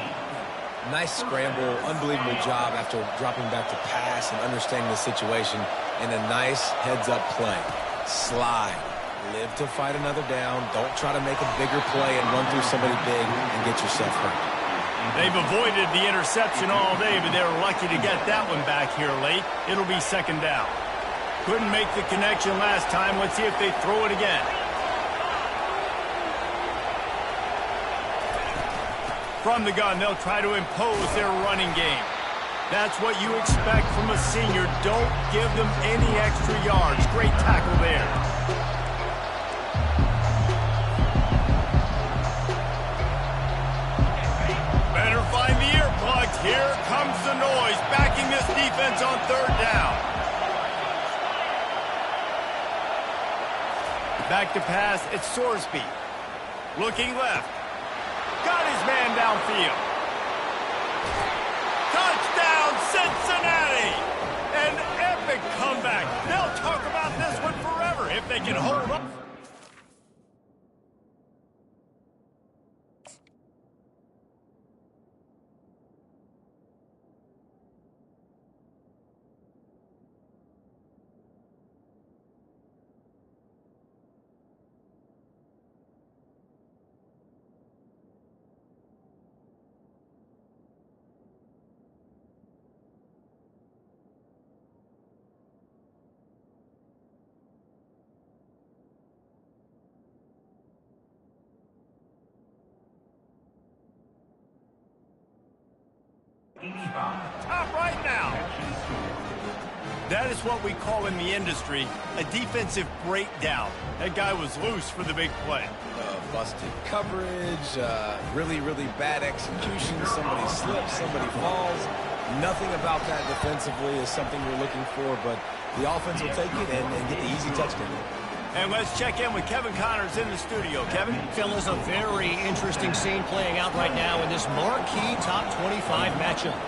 [SPEAKER 2] Nice scramble, unbelievable job after dropping back to pass and understanding the situation, and a nice heads-up play. Slide. Live to fight another down. Don't try to make a bigger play and run through somebody big and get yourself hurt.
[SPEAKER 1] They've avoided the interception all day, but they were lucky to get that one back here late. It'll be 2nd down. Couldn't make the connection last time. Let's see if they throw it again. From the gun, they'll try to impose their running game. That's what you expect from a senior. Don't give them any extra yards. Great tackle there. Better find the earplugs. Here comes the noise, backing this defense on 3rd down. Back to pass, it's Sorsby. Looking left. Got his man downfield. Touchdown, Cincinnati! An epic comeback. They'll talk about this one forever if they can hold up. Top right now. That is what we call in the industry a defensive breakdown. That guy was loose for the big play.
[SPEAKER 2] Busted coverage, really bad execution. Somebody slips, somebody falls. Nothing about that defensively is something we're looking for, but the offense will take it and get the easy touchdown.
[SPEAKER 1] And let's check in with Kevin Connors in the studio. Kevin?
[SPEAKER 4] Phil, is a very interesting scene playing out right now in this marquee top 25 matchup.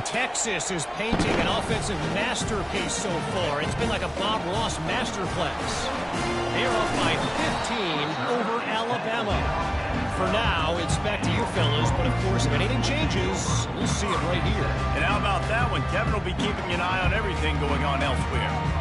[SPEAKER 4] Texas is painting an offensive masterpiece so far. It's been like a Bob Ross masterclass. They're up by 15 over Alabama. For now, it's back to you fellas, but of course, if anything changes, we'll see it right here.
[SPEAKER 1] And how about that one? Kevin will be keeping an eye on everything going on elsewhere.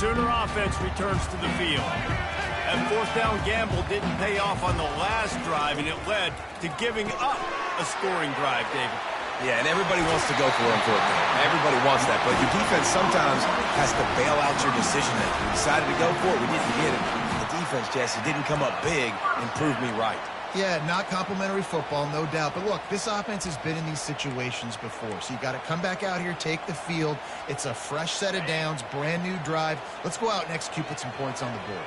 [SPEAKER 1] Sooner offense returns to the field. That fourth down gamble didn't pay off on the last drive, and it led to giving up a scoring drive, David.
[SPEAKER 2] Yeah, and everybody wants to go for it on fourth down. Everybody wants that, but your defense sometimes has to bail out your decision-making. We decided to go for it. We didn't get it. The defense, Jesse, didn't come up big and prove me right.
[SPEAKER 3] Yeah, not complimentary football, no doubt. But look, this offense has been in these situations before. So you got to come back out here, take the field. It's a fresh set of downs, brand new drive. Let's go out and execute, put some points on the board.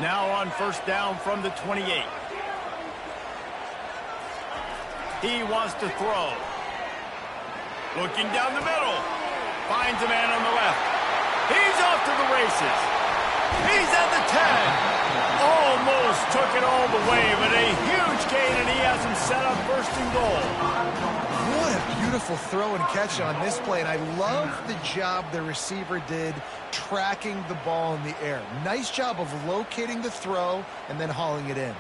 [SPEAKER 1] Now on first down from the 28. He wants to throw. Looking down the middle. Finds a man on the left. He's off to the races. He's at the 10. Almost took it all the way, but a huge gain, and he has him set up first and goal.
[SPEAKER 3] What a beautiful throw and catch on this play, and I love the job the receiver did tracking the ball in the air. Nice job of locating the throw and then hauling it in.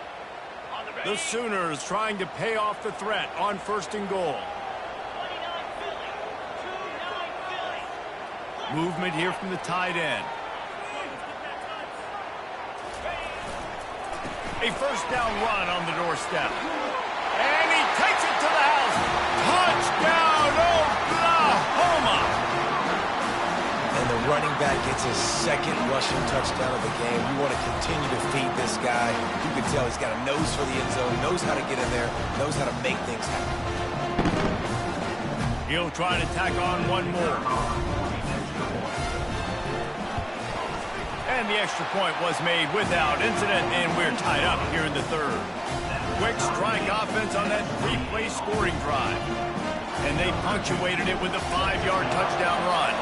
[SPEAKER 1] The Sooners trying to pay off the threat on first and goal. Movement here from the tight end. A first down run on the doorstep. And he takes it to the house. Touchdown, Oklahoma!
[SPEAKER 2] And the running back gets his second rushing touchdown of the game. You want to continue to feed this guy. You can tell he's got a nose for the end zone, knows how to get in there, knows how to make things happen.
[SPEAKER 1] He'll try to tack on one more. And the extra point was made without incident, and we're tied up here in the third. Quick strike offense on that three-play scoring drive. And they punctuated it with a 5-yard touchdown run.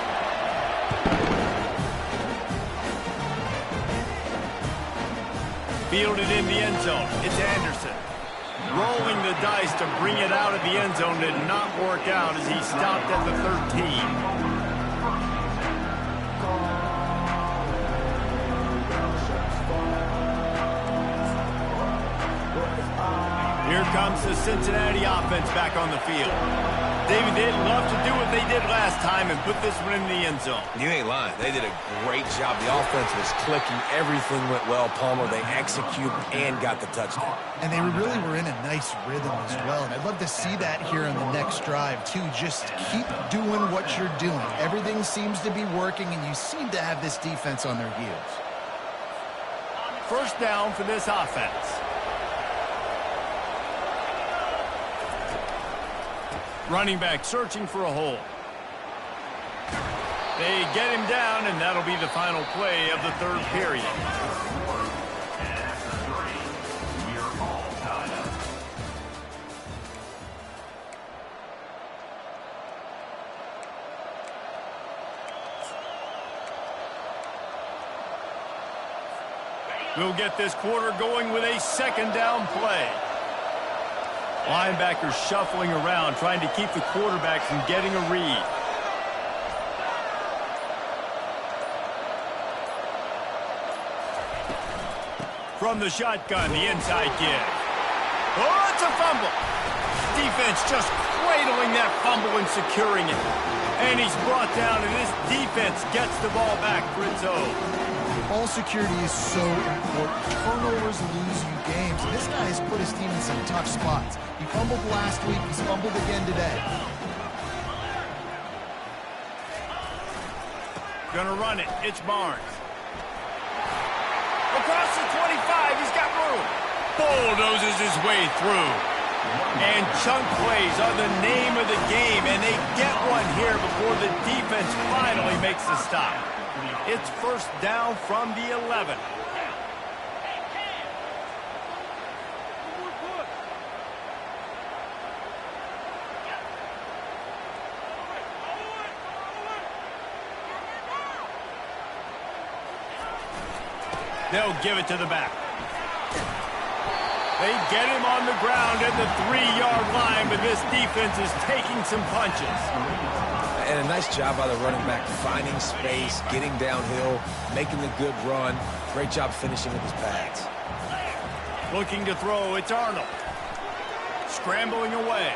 [SPEAKER 1] Fielded in the end zone. It's Anderson. Rolling the dice to bring it out of the end zone did not work out as he stopped at the 13. Here comes the Cincinnati offense back on the field. David, they'd love to do what they did last time and put this one in the end zone.
[SPEAKER 2] You ain't lying. They did a great job. The offense was clicking. Everything went well, Palmer. They executed and got the touchdown.
[SPEAKER 3] And they really were in a nice rhythm as well. And I'd love to see that here on the next drive, too. Just keep doing what you're doing. Everything seems to be working, and you seem to have this defense on their heels.
[SPEAKER 1] First down for this offense. Running back searching for a hole. They get him down, and that'll be the final play of the third period. We'll get this quarter going with a second down play. Linebackers shuffling around, trying to keep the quarterback from getting a read. From the shotgun, the inside give. Oh, it's a fumble. Defense just cradling that fumble and securing it. And he's brought down, and this defense gets the ball back for its own.
[SPEAKER 3] Ball security is so important. Turnovers lose you games. And this guy has put his team in some tough spots. He fumbled last week. He's fumbled again today.
[SPEAKER 1] Gonna run it. It's Barnes. Across the 25. He's got room. Bulldozes his way through. And chunk plays are the name of the game, and they get one here before the defense finally makes the stop. It's first down from the 11. They'll give it to the back. They get him on the ground at the 3-yard line, but this defense is taking some punches.
[SPEAKER 2] And a nice job by the running back, finding space, getting downhill, making the good run. Great job finishing with his pads.
[SPEAKER 1] Looking to throw, it's Arnold. Scrambling away.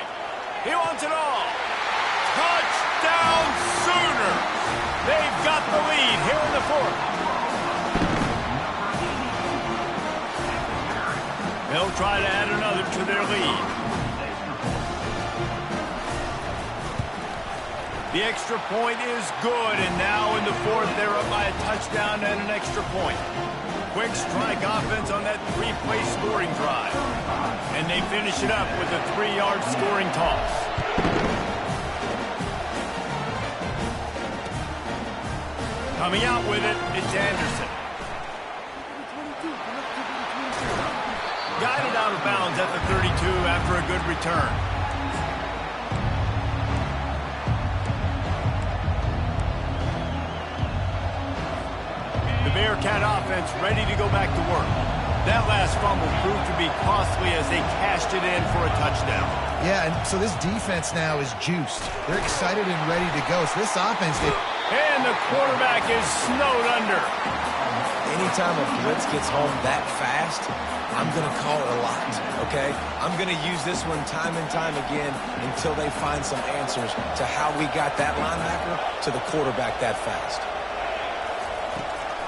[SPEAKER 1] He wants it all. Touchdown Sooners! They've got the lead here in the fourth. They'll try to add another to their lead. The extra point is good, and now in the fourth, they're up by a touchdown and an extra point. Quick strike offense on that three-play scoring drive. And they finish it up with a 3-yard scoring toss. Coming out with it, it's Anderson. Guided out of bounds at the 32 after a good return. The Bearcat offense ready to go back to work. That last fumble proved to be costly as they cashed it in for a touchdown.
[SPEAKER 3] Yeah, and so this defense now is juiced. They're excited and ready to go. So this offense,
[SPEAKER 1] and the quarterback is snowed under.
[SPEAKER 2] Anytime a blitz gets home that fast, I'm going to call it a lot, okay? I'm going to use this one time and time again until they find some answers to how we got that linebacker to the quarterback that fast.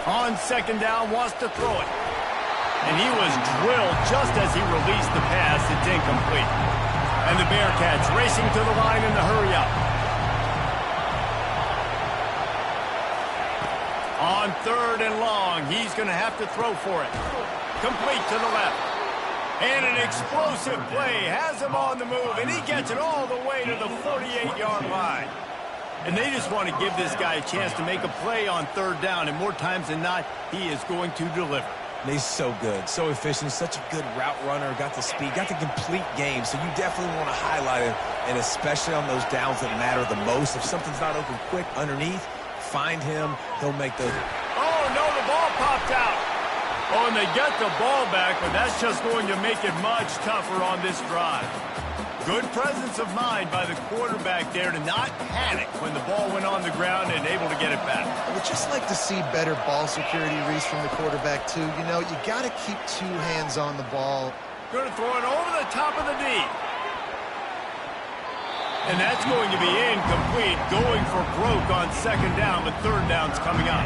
[SPEAKER 1] On second down, wants to throw it. And he was drilled just as he released the pass. It's incomplete. And the Bearcats racing to the line in the hurry-up. On third and long, he's going to have to throw for it. Complete to the left. And an explosive play has him on the move, and he gets it all the way to the 48-yard line. And they just want to give this guy a chance to make a play on third down, and more times than not, he is going to deliver.
[SPEAKER 2] He's so good, so efficient, such a good route runner, got the speed, got the complete game, so you definitely want to highlight him, and especially on those downs that matter the most. If something's not open quick underneath, find him, he'll make the...
[SPEAKER 1] Oh, no, the ball popped out. Oh, and they get the ball back, but that's just going to make it much tougher on this drive. Good presence of mind by the quarterback there to not panic when the ball went on the ground and able to get it back.
[SPEAKER 3] I would just like to see better ball security, Reese, from the quarterback, too. You know, you got to keep 2 hands on the ball.
[SPEAKER 1] Going to throw it over the top of the knee. And that's going to be incomplete, going for broke on second down, but third down's coming up.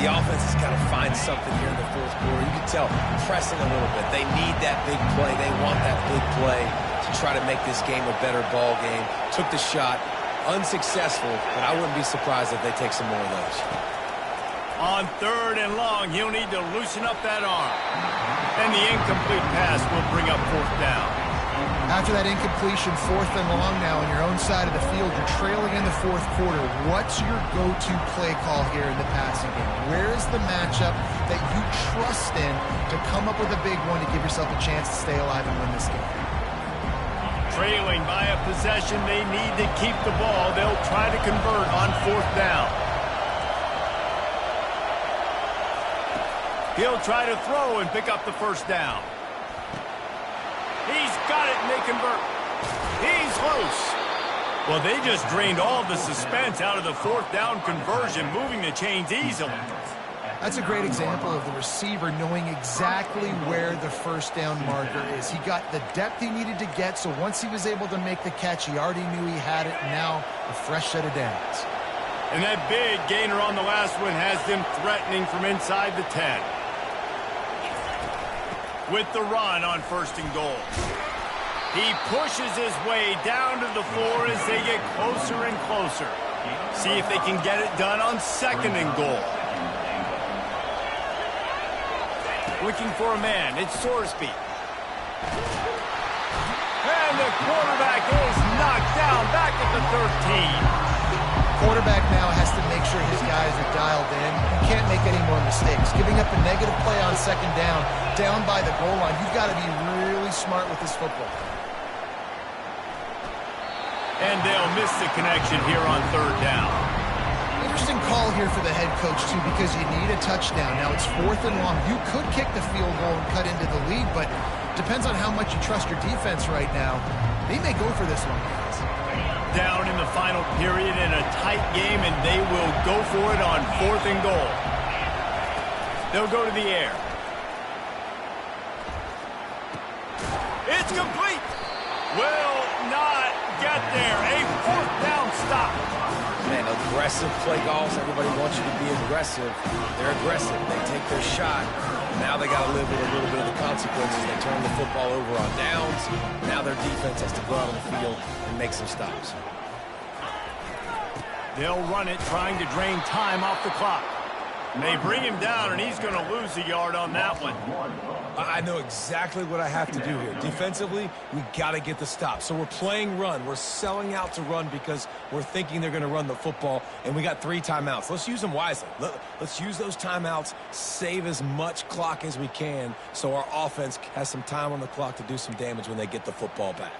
[SPEAKER 2] The offense has got to find something here in the fourth quarter. You can tell, pressing a little bit. They need that big play. They want that big play to try to make this game a better ball game. Took the shot, unsuccessful, but I wouldn't be surprised if they take some more of those.
[SPEAKER 1] On third and long, he'll need to loosen up that arm. And the incomplete pass will bring up fourth down.
[SPEAKER 3] After that incompletion, 4th and long now on your own side of the field, you're trailing in the fourth quarter. What's your go-to play call here in the passing game? Where is the matchup that you trust in to come up with a big one to give yourself a chance to stay alive and win this game?
[SPEAKER 1] Trailing by a possession, they need to keep the ball. They'll try to convert on fourth down. He'll try to throw and pick up the first down. He's got it, and they convert. He's loose. Well, they just drained all the suspense out of the fourth down conversion, moving the chains easily.
[SPEAKER 3] That's a great example of the receiver knowing exactly where the first down marker is. He got the depth he needed to get, so once he was able to make the catch, he already knew he had it, and now a fresh set of downs.
[SPEAKER 1] And that big gainer on the last one has them threatening from inside the 10. With the run on first and goal. He pushes his way down to the floor as they get closer and closer. See if they can get it done on second and goal. Looking for a man. It's Sorsby. And the quarterback is knocked down back at the 13.
[SPEAKER 3] Quarterback now has to make sure his guys are dialed in. You can't make any more mistakes. Giving up a negative play on second down by the goal line, you've got to be really smart with this football.
[SPEAKER 1] And they'll miss the connection here on third down.
[SPEAKER 3] Interesting call here for the head coach, too, because you need a touchdown. Now it's 4th and long. You could kick the field goal and cut into the lead, but depends on how much you trust your defense right now. They may go for this one, guys.
[SPEAKER 1] Down in the final period in a tight game, and they will go for it on 4th and goal. They'll go to the air. It's complete. Will not get there. A 4th down stop.
[SPEAKER 2] Man, aggressive play calls. Everybody wants you to be aggressive. They're aggressive. They take their shot. Now they got to live with a little bit of the consequences. They turn the football over on downs. Now their defense has to go out on the field and make some stops.
[SPEAKER 1] They'll run it, trying to drain time off the clock. They bring him down, and he's going to lose a yard on that one.
[SPEAKER 2] I know exactly what I have to do here. Defensively, we got to get the stop. So we're playing run. We're selling out to run because we're thinking they're going to run the football, and we got 3 timeouts. Let's use them wisely. Let's use those timeouts, save as much clock as we can so our offense has some time on the clock to do some damage when they get the football back.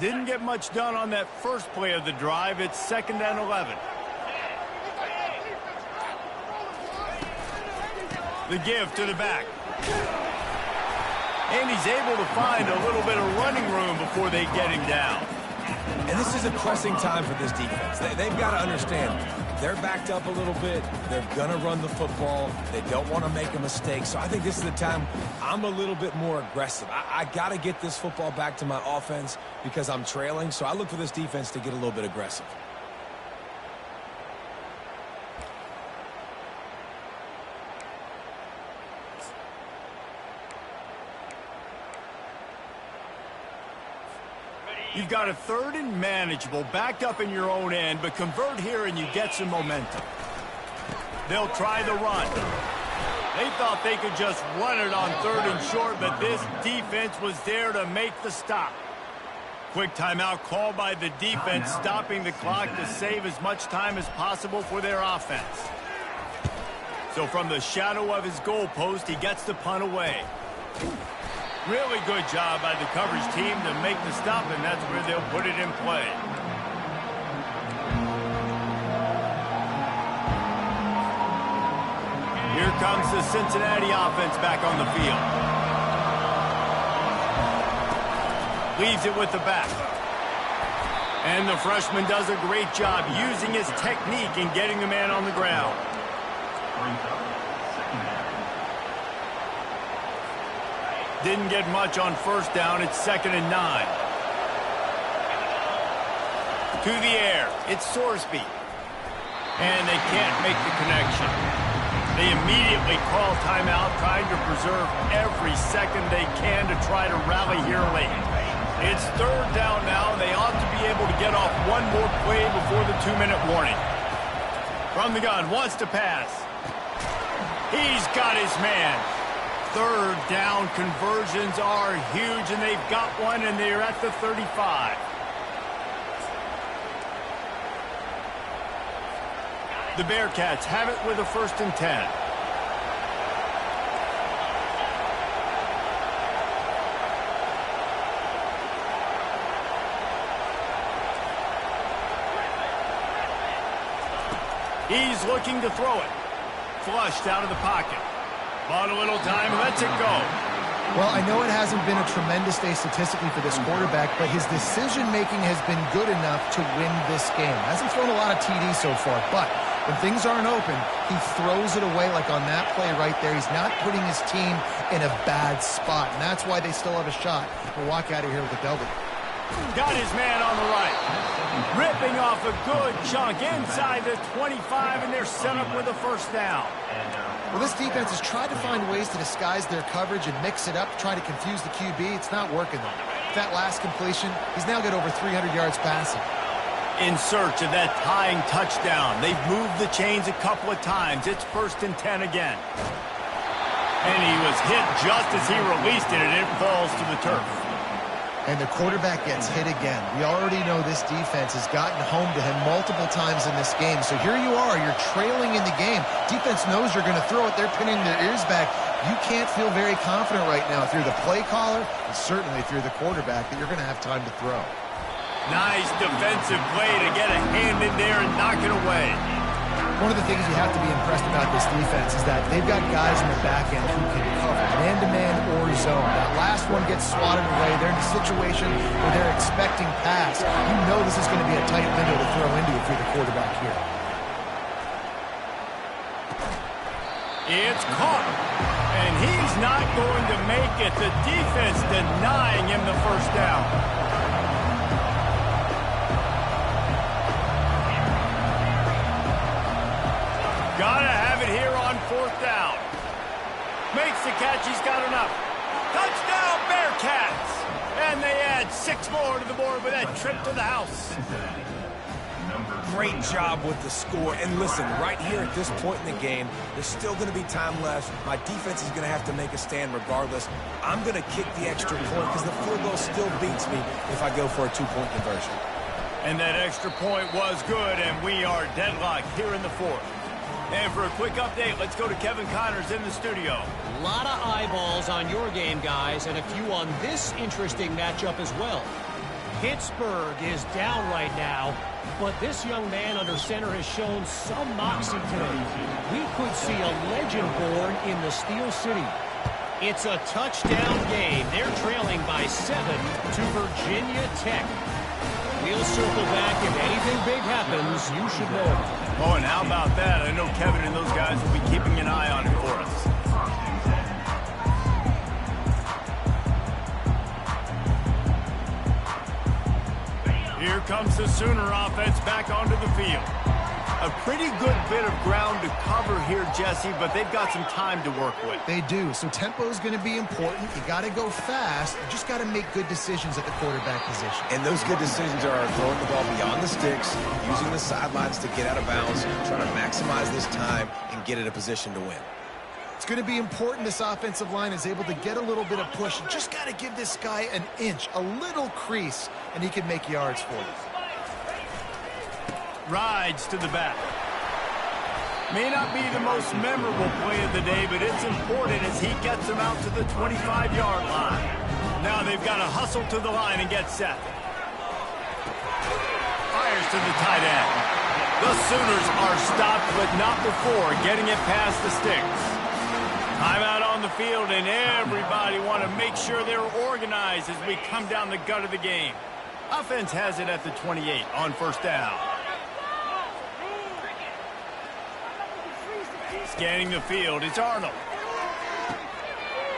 [SPEAKER 1] Didn't get much done on that first play of the drive. It's 2nd and 11. The give to the back. And he's able to find a little bit of running room before they get him down.
[SPEAKER 2] And this is a pressing time for this defense. They've got to understand, they're backed up a little bit. They're going to run the football. They don't want to make a mistake. So I think this is the time I'm a little bit more aggressive. I got to get this football back to my offense because I'm trailing. So I look for this defense to get a little bit aggressive.
[SPEAKER 1] You've got a 3rd and manageable, backed up in your own end, but convert here and you get some momentum. They'll try the run. They thought they could just run it on 3rd and short, but this defense was there to make the stop. Quick timeout called by the defense, stopping the clock to save as much time as possible for their offense. So from the shadow of his goalpost, he gets the punt away. Really good job by the coverage team to make the stop, and that's where they'll put it in play. Here comes the Cincinnati offense back on the field. Leaves it with the back. And the freshman does a great job using his technique and getting the man on the ground. Didn't get much on 1st down. It's 2nd and 9. To the air. It's Sorsby. And they can't make the connection. They immediately call timeout, trying to preserve every second they can to try to rally here late. It's 3rd down now. They ought to be able to get off one more play before the 2-minute warning. From the gun, wants to pass. He's got his man. 3rd down conversions are huge, and they've got one, and they're at the 35. The Bearcats have it with a 1st and 10. He's looking to throw it. Flushed out of the pocket. Bought a little time, lets it go.
[SPEAKER 3] Well, I know it hasn't been a tremendous day statistically for this quarterback, but his decision-making has been good enough to win this game. Hasn't thrown a lot of TDs so far, but when things aren't open, he throws it away like on that play right there. He's not putting his team in a bad spot, and that's why they still have a shot to walk out of here with a W.
[SPEAKER 1] Got his man on the right. Ripping off a good chunk inside the 25, and they're set up with a 1st down.
[SPEAKER 3] Well, this defense has tried to find ways to disguise their coverage and mix it up, try to confuse the QB. It's not working, though. That last completion, he's now got over 300 yards passing.
[SPEAKER 1] In search of that tying touchdown. They've moved the chains a couple of times. It's 1st and 10 again. And he was hit just as he released it, and it falls to the turf.
[SPEAKER 3] And the quarterback gets hit again. We already know this defense has gotten home to him multiple times in this game. So here you are, you're trailing in the game. Defense knows you're going to throw it. They're pinning their ears back. You can't feel very confident right now if you're the play caller, and certainly if you're the quarterback, that you're going to have time to throw.
[SPEAKER 1] Nice defensive play to get a hand in there and knock it away.
[SPEAKER 3] One of the things you have to be impressed about this defense is that they've got guys in the back end who can cover man-to-man or zone. That last one gets swatted away. They're in a situation where they're expecting pass. You know this is going to be a tight window to throw into if you're the quarterback here.
[SPEAKER 1] It's caught. And he's not going to make it. The defense denying him the 1st down. Gotta have it here on 4th down. Makes the catch. He's got enough. Touchdown, Bearcats! And they add 6 more to the board with that trip to the house.
[SPEAKER 2] Great job with the score. And listen, right here at this point in the game, there's still going to be time left. My defense is going to have to make a stand regardless. I'm going to kick the extra point because the field goal still beats me if I go for a 2-point conversion.
[SPEAKER 1] And that extra point was good, and we are deadlocked here in the 4th. And for a quick update, let's go to Kevin Connors in the studio.
[SPEAKER 4] A lot of eyeballs on your game, guys, and a few on this interesting matchup as well. Pittsburgh is down right now, but this young man under center has shown some moxie today. We could see a legend born in the Steel City. It's a touchdown game. They're trailing by 7 to Virginia Tech. We'll circle back. If anything big happens, you should know it.
[SPEAKER 1] Oh, and how about that? I know Kevin and those guys will be keeping an eye on it for us. Here comes the Sooner offense back onto the field. A pretty good bit of ground to cover here, Jesse, but they've got some time to work with.
[SPEAKER 3] They do, so tempo is going to be important. You got to go fast. You just got to make good decisions at the quarterback position.
[SPEAKER 2] And those good decisions are throwing the ball beyond the sticks, using the sidelines to get out of bounds, trying to maximize this time and get in a position to win.
[SPEAKER 3] It's going to be important this offensive line is able to get a little bit of push. You just got to give this guy an inch, a little crease, and he can make yards for you.
[SPEAKER 1] Rides to the back. May not be the most memorable play of the day, but it's important as he gets them out to the 25-yard line. Now they've got to hustle to the line and get set. Fires to the tight end. The Sooners are stopped, but not before getting it past the sticks. Timeout on the field, and everybody want to make sure they're organized as we come down the gut of the game. Offense has it at the 28 on 1st down. Scanning the field, it's Arnold.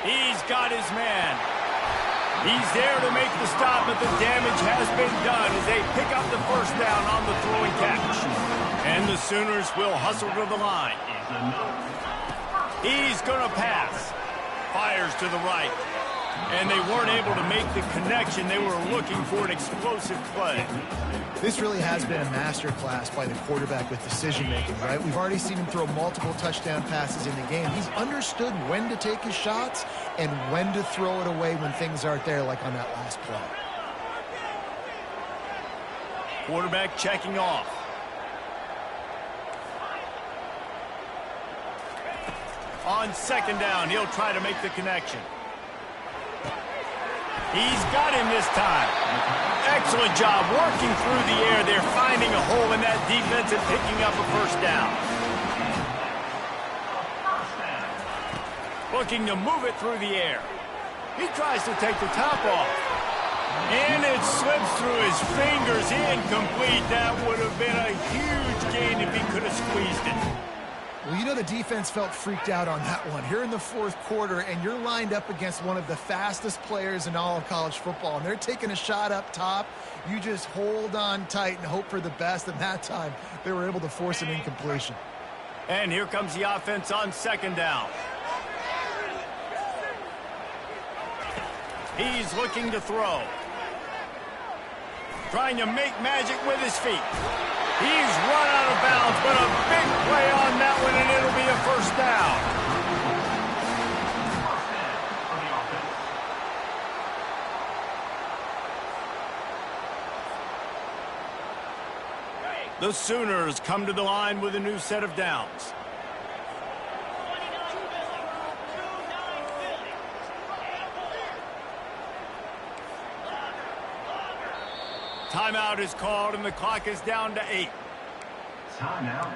[SPEAKER 1] He's got his man. He's there to make the stop, but the damage has been done as they pick up the 1st down on the throwing catch. And the Sooners will hustle to the line. He's going to pass. Fires to the right. And they weren't able to make the connection. They were looking for an explosive play.
[SPEAKER 3] This really has been a masterclass by the quarterback with decision-making, right? We've already seen him throw multiple touchdown passes in the game. He's understood when to take his shots and when to throw it away when things aren't there, like on that last play.
[SPEAKER 1] Quarterback checking off. On 2nd down, he'll try to make the connection. He's got him this time. Excellent job working through the air. They're finding a hole in that defense and picking up a 1st down. Looking to move it through the air. He tries to take the top off. And it slips through his fingers, incomplete. That would have been a huge gain if he could have squeezed it.
[SPEAKER 3] Well, you know the defense felt freaked out on that one. Here in the 4th quarter, and you're lined up against one of the fastest players in all of college football, and they're taking a shot up top. You just hold on tight and hope for the best, and that time they were able to force an incompletion.
[SPEAKER 1] And here comes the offense on 2nd down. He's looking to throw. Trying to make magic with his feet. He's run out of bounds, but a big play on that one, and it'll be a 1st down. The Sooners come to the line with a new set of downs. Timeout is called, and the clock is down to 8.
[SPEAKER 5] Timeout,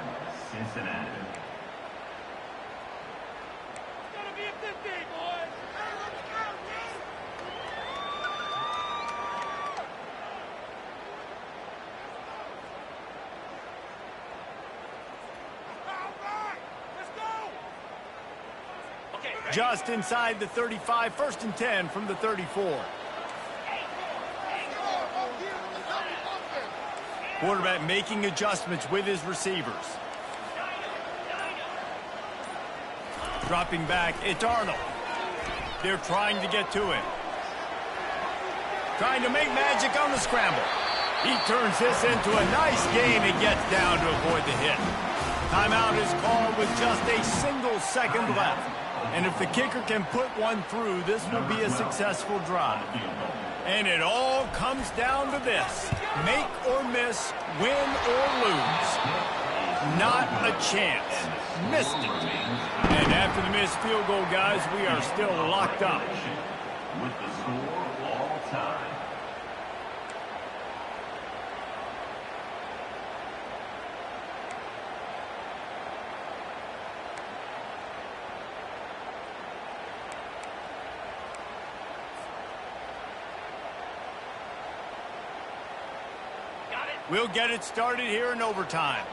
[SPEAKER 5] Cincinnati.
[SPEAKER 1] Just inside the 35, 1st and 10 from the 34. Quarterback making adjustments with his receivers. Dropping back, it's Arnold. They're trying to get to him. Trying to make magic on the scramble. He turns this into a nice game and gets down to avoid the hit. Timeout is called with just a single second left. And if the kicker can put one through, this will be a successful drive. And it all comes down to this. Make or miss, win or lose. Not a chance. Missed it. And after the missed field goal, guys, we are still locked up.
[SPEAKER 5] With the score all time.
[SPEAKER 1] We'll get it started here in overtime.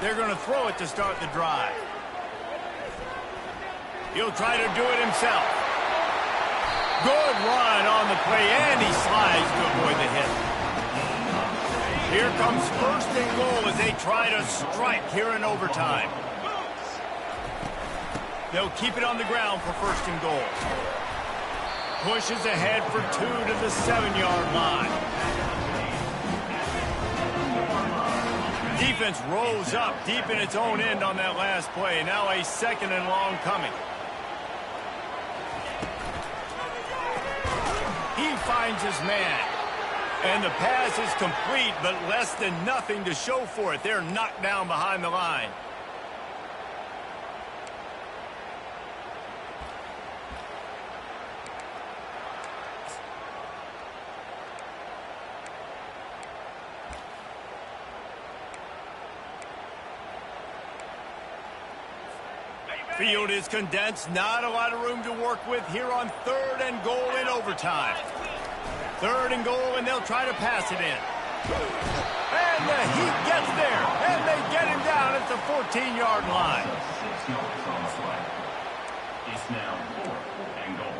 [SPEAKER 1] They're going to throw it to start the drive. He'll try to do it himself. Good run on the play, and he slides to avoid the hit. Here comes first and goal as they try to strike here in overtime. They'll keep it on the ground for first and goal. Pushes ahead for 2 to the 7-yard line. Defense rolls up deep in its own end on that last play. Now a second and long coming. He finds his man. And the pass is complete, but less than nothing to show for it. They're knocked down behind the line. Field is condensed. Not a lot of room to work with here on third and goal in overtime. Third and goal, and they'll try to pass it in. And the Heat gets there, and they get him down at the 14-yard line.
[SPEAKER 5] 6 yards on the play. It's now 4th and goal.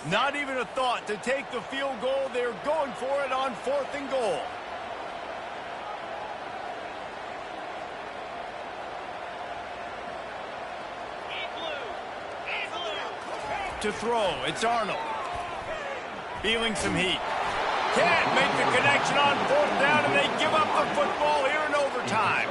[SPEAKER 1] Not even a thought to take the field goal. They're going for it on 4th and goal. To throw, it's Arnold. Feeling some heat. Can't make the connection on 4th down, and they give up the football here in overtime.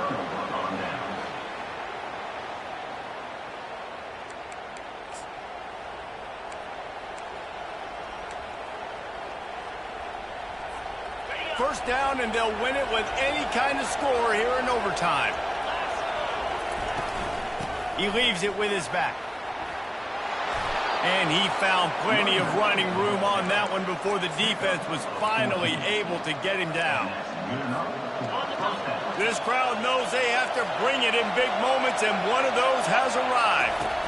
[SPEAKER 1] First down, and they'll win it with any kind of score here in overtime. He leaves it with his back. And he found plenty of running room on that one before the defense was finally able to get him down. This crowd knows they have to bring it in big moments, and one of those has arrived.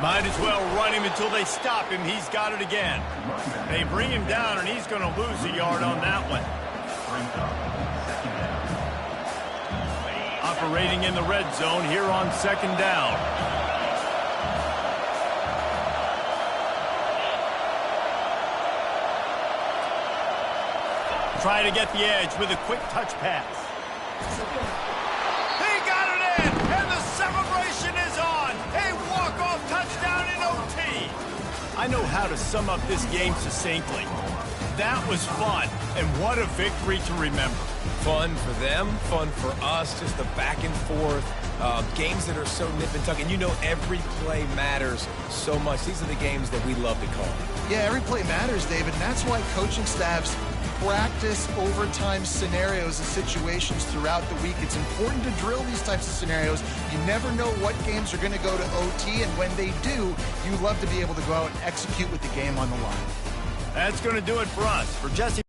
[SPEAKER 1] Might as well run him until they stop him. He's got it again. They bring him down, and he's going to lose a yard on that one. Operating in the red zone here on 2nd down. Try to get the edge with a quick touch pass. He got it in, and the celebration is on. A walk-off touchdown in OT. I know how to sum up this game succinctly. That was fun, and what a victory to remember.
[SPEAKER 2] Fun for them, fun for us, just the back and forth. Games that are so nip and tuck, and you know every play matters so much. These are the games that we love to call.
[SPEAKER 3] Yeah, every play matters, David, and that's why coaching staffs practice overtime scenarios and situations throughout the week. It's important to drill these types of scenarios. You never know what games are going to go to OT, and when they do, you love to be able to go out and execute with the game on the line.
[SPEAKER 1] That's going to do it for us. For Jesse